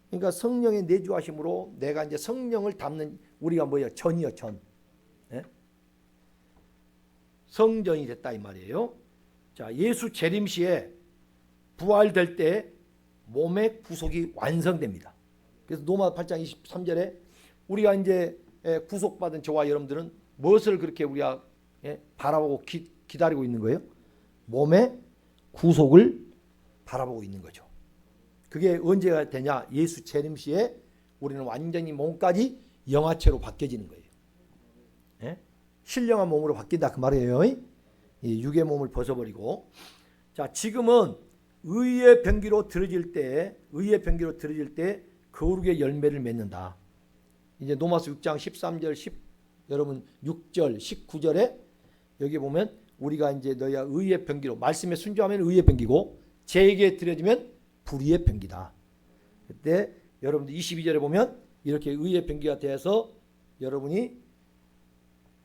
그러니까 성령의 내주하심으로 내가 이제 성령을 담는, 우리가 뭐예요? 전이요, 전. 예? 성전이 됐다 이 말이에요. 자, 예수 재림 시에 부활될 때 몸의 구속이 완성됩니다. 그래서 로마 8장 23절에 우리가 이제 구속받은 저와 여러분들은 무엇을 그렇게 우리가 바라보고 기다리고 있는 거예요? 몸의 구속을 바라보고 있는 거죠. 그게 언제가 되냐? 예수 재림 시에 우리는 완전히 몸까지 영화체로 바뀌어지는 거예요. 예? 신령한 몸으로 바뀐다 그 말이에요. 이 육의 몸을 벗어버리고. 자, 지금은 의의 병기로 들어질 때 거룩의 열매를 맺는다. 이제 로마서 6장 13절 여러분 6절 19절에 여기 보면 우리가 이제 너희가 의의 병기로, 말씀에 순종하면 의의 병기고 죄에게 드려지면 불의의 병기다. 그때 여러분들 22절에 보면 이렇게 의의 병기가 되어서 여러분이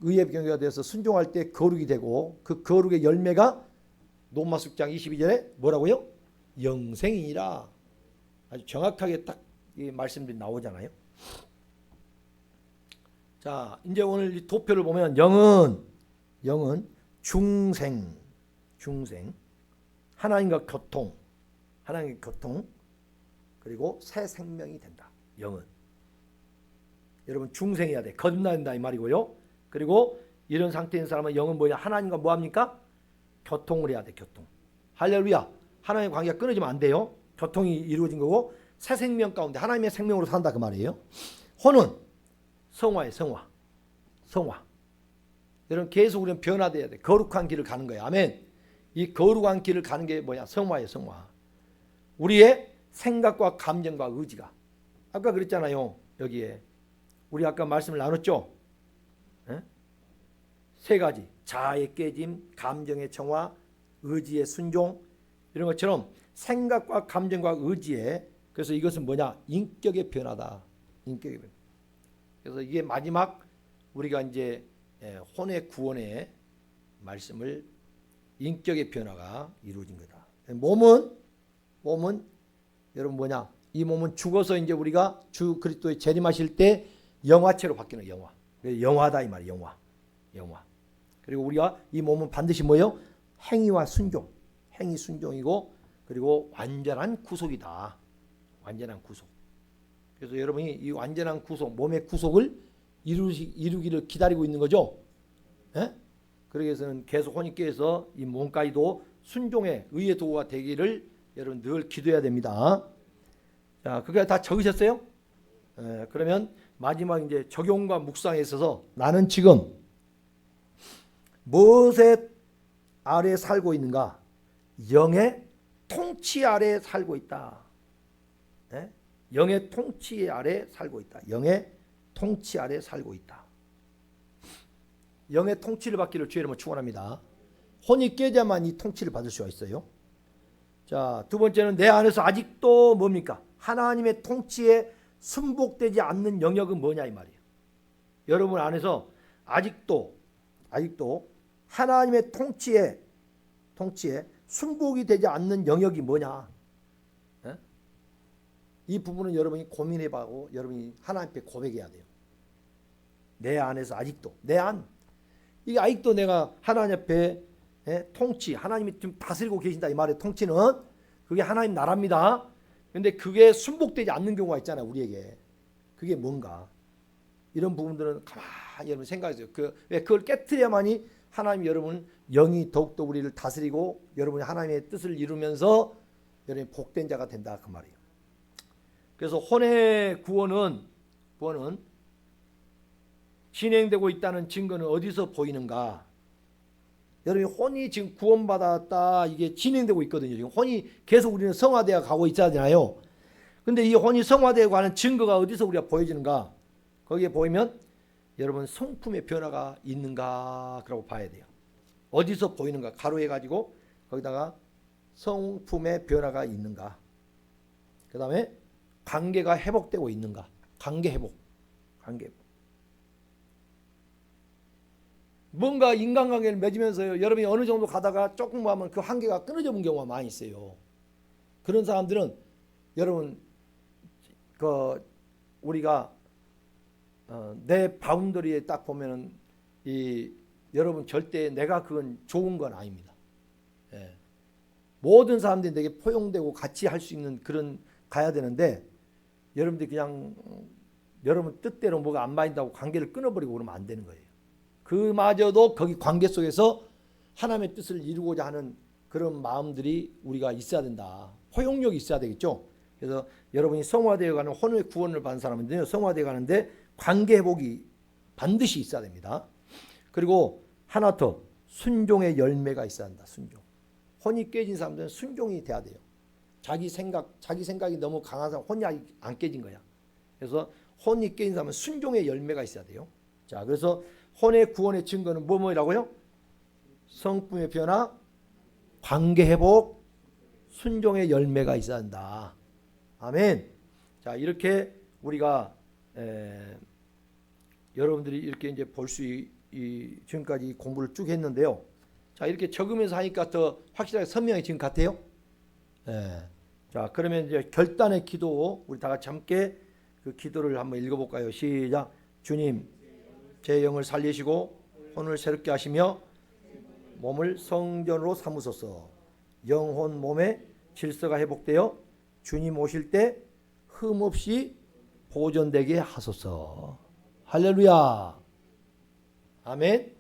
의의 병기가 되어서 순종할 때 거룩이 되고 그 거룩의 열매가 로마서 6장 22절에 뭐라고요? 영생이니라. 아주 정확하게 딱 이 말씀들이 나오잖아요. 자, 이제 오늘 이 도표를 보면 영은 중생, 하나님과 교통, 그리고 새 생명이 된다. 영은 여러분 중생해야 돼. 거듭나야 이 말이고요. 그리고 이런 상태인 사람은 영은 뭐냐? 하나님과 뭐합니까? 교통을 해야 돼. 교통. 할렐루야. 하나님의 관계가 끊어지면 안 돼요. 교통이 이루어진 거고 새 생명 가운데 하나님의 생명으로 산다 그 말이에요. 혼은 성화예요. 성화. 여러분 계속 우리는 변화돼야 돼. 거룩한 길을 가는 거예요. 아멘. 이 거룩한 길을 가는 게 뭐냐? 성화예요. 성화. 우리의 생각과 감정과 의지가. 아까 그랬잖아요. 여기에 우리 아까 말씀을 나눴죠. 세 가지. 자아의 깨짐, 감정의 정화, 의지의 순종, 이런 것처럼 생각과 감정과 의지에, 그래서 이것은 뭐냐? 인격의 변화다. 인격의 변화. 그래서 이게 마지막 우리가 이제 혼의 구원의 말씀을 인격의 변화가 이루어진 거다. 몸은 여러분 뭐냐? 이 몸은 죽어서 이제 우리가 주 그리스도의 재림하실 때 영화체로 바뀌는 영화. 영화다 이 말이에요. 영화. 그리고 우리가 이 몸은 반드시 뭐예요? 행위와 순종. 행위 순종이고 그리고 완전한 구속이다. 완전한 구속. 그래서 여러분이 이 완전한 구속, 몸의 구속을 이루기를 기다리고 있는 거죠. 예? 그래서는 계속 혼인께서 이 몸까지도 순종의 의의 도구가 되기를 여러분 늘 기도해야 됩니다. 자, 그게 다 적으셨어요? 예, 그러면 마지막 이제 적용과 묵상에 있어서 나는 지금 무엇의 아래 살고 있는가? 영의 통치 아래 살고 있다. 예? 영의 통치 아래 살고 있다. 영의 통치 아래 살고 있다. 영의 통치를 받기를 주의 이름으로 축원합니다. 혼이 깨져야만 이 통치를 받을 수가 있어요. 자, 두 번째는 내 안에서 아직도 뭡니까? 하나님의 통치에 순복되지 않는 영역은 뭐냐 이 말이에요. 여러분 안에서 아직도 하나님의 통치에 순복이 되지 않는 영역이 뭐냐? 에? 이 부분은 여러분이 고민해봐고 여러분이 하나님께 고백해야 돼요. 내 안에서 아직도 내 안, 이게 아직도 내가 하나님 앞에 통치, 하나님이 좀 다스리고 계신다 이 말의 통치는 그게 하나님 나라입니다. 근데 그게 순복되지 않는 경우가 있잖아요, 우리에게. 그게 뭔가 이런 부분들은 가만히 여러분 생각하세요. 그걸 깨트려야만이 하나님 여러분 영이 더욱더 우리를 다스리고 여러분이 하나님의 뜻을 이루면서 여러분이 복된 자가 된다 그 말이에요. 그래서 혼의 구원은 진행되고 있다는 증거는 어디서 보이는가? 여러분이 혼이 지금 구원받았다 이게 진행되고 있거든요. 지금 혼이 계속 우리는 성화되어 가고 있잖아요. 근데 이 혼이 성화되어 가는 증거가 어디서 우리가 보여지는가? 거기에 보이면 여러분 성품의 변화가 있는가 그러고 봐야 돼요. 어디서 보이는가 가로해 가지고 거기다가 성품의 변화가 있는가. 그 다음에 관계가 회복되고 있는가. 관계 회복. 뭔가 인간관계를 맺으면서 여러분이 어느 정도 가다가 조금 하면 그 관계가 끊어져 본 경우가 많이 있어요. 그런 사람들은 여러분 우리가 내 바운더리에 딱 보면은 여러분 절대 내가 그건 좋은 건 아닙니다. 예. 모든 사람들이 되게 포용되고 같이 할 수 있는 그런 가야 되는데 여러분들이 그냥 여러분 뜻대로 뭐가 안 맞는다고 관계를 끊어버리고 그러면 안 되는 거예요. 그마저도 거기 관계 속에서 하나님의 뜻을 이루고자 하는 그런 마음들이 우리가 있어야 된다. 포용력이 있어야 되겠죠. 그래서 여러분이 성화되어 가는 혼의 구원을 받은 사람인데요. 성화되어 가는데 관계 회복이 반드시 있어야 됩니다. 그리고 하나 더 순종의 열매가 있어야 한다. 순종. 혼이 깨진 사람들은 순종이 돼야 돼요. 자기 생각이 너무 강한 사람 혼이 안 깨진 거야. 그래서 혼이 깨진 사람은 순종의 열매가 있어야 돼요. 자, 그래서 혼의 구원의 증거는 뭐라고요? 성품의 변화, 관계 회복, 순종의 열매가 있어야 한다. 아멘. 자, 이렇게 우리가 여러분들이 이렇게 이제 볼 수 지금까지 공부를 쭉 했는데요. 자, 이렇게 적으면서 하니까 더 확실하게 선명해진 것 같아요. 자, 그러면 이제 결단의 기도 우리 다 같이 함께 그 기도를 한번 읽어볼까요? 시작. 주님, 제 영을 살리시고 혼을 새롭게 하시며 몸을 성전으로 삼으소서. 영혼 몸의 질서가 회복되어 주님 오실 때 흠없이 보존되게 하소서. 할렐루야. 아멘.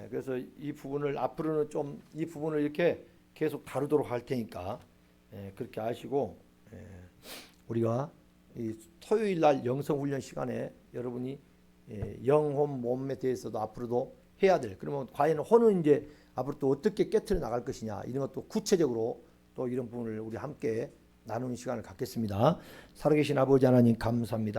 그래서 이 부분을 앞으로는 좀 이 부분을 이렇게 계속 다루도록 할 테니까 그렇게 하시고 우리가 이 토요일 날 영성 훈련 시간에 여러분이 영혼 몸에 대해서도 앞으로도 해야 될. 그러면 과연 혼은 이제 앞으로 또 어떻게 깨트려 나갈 것이냐 이런 것도 구체적으로 또 이런 부분을 우리 함께 나누는 시간을 갖겠습니다. 살아계신 아버지 하나님 감사합니다.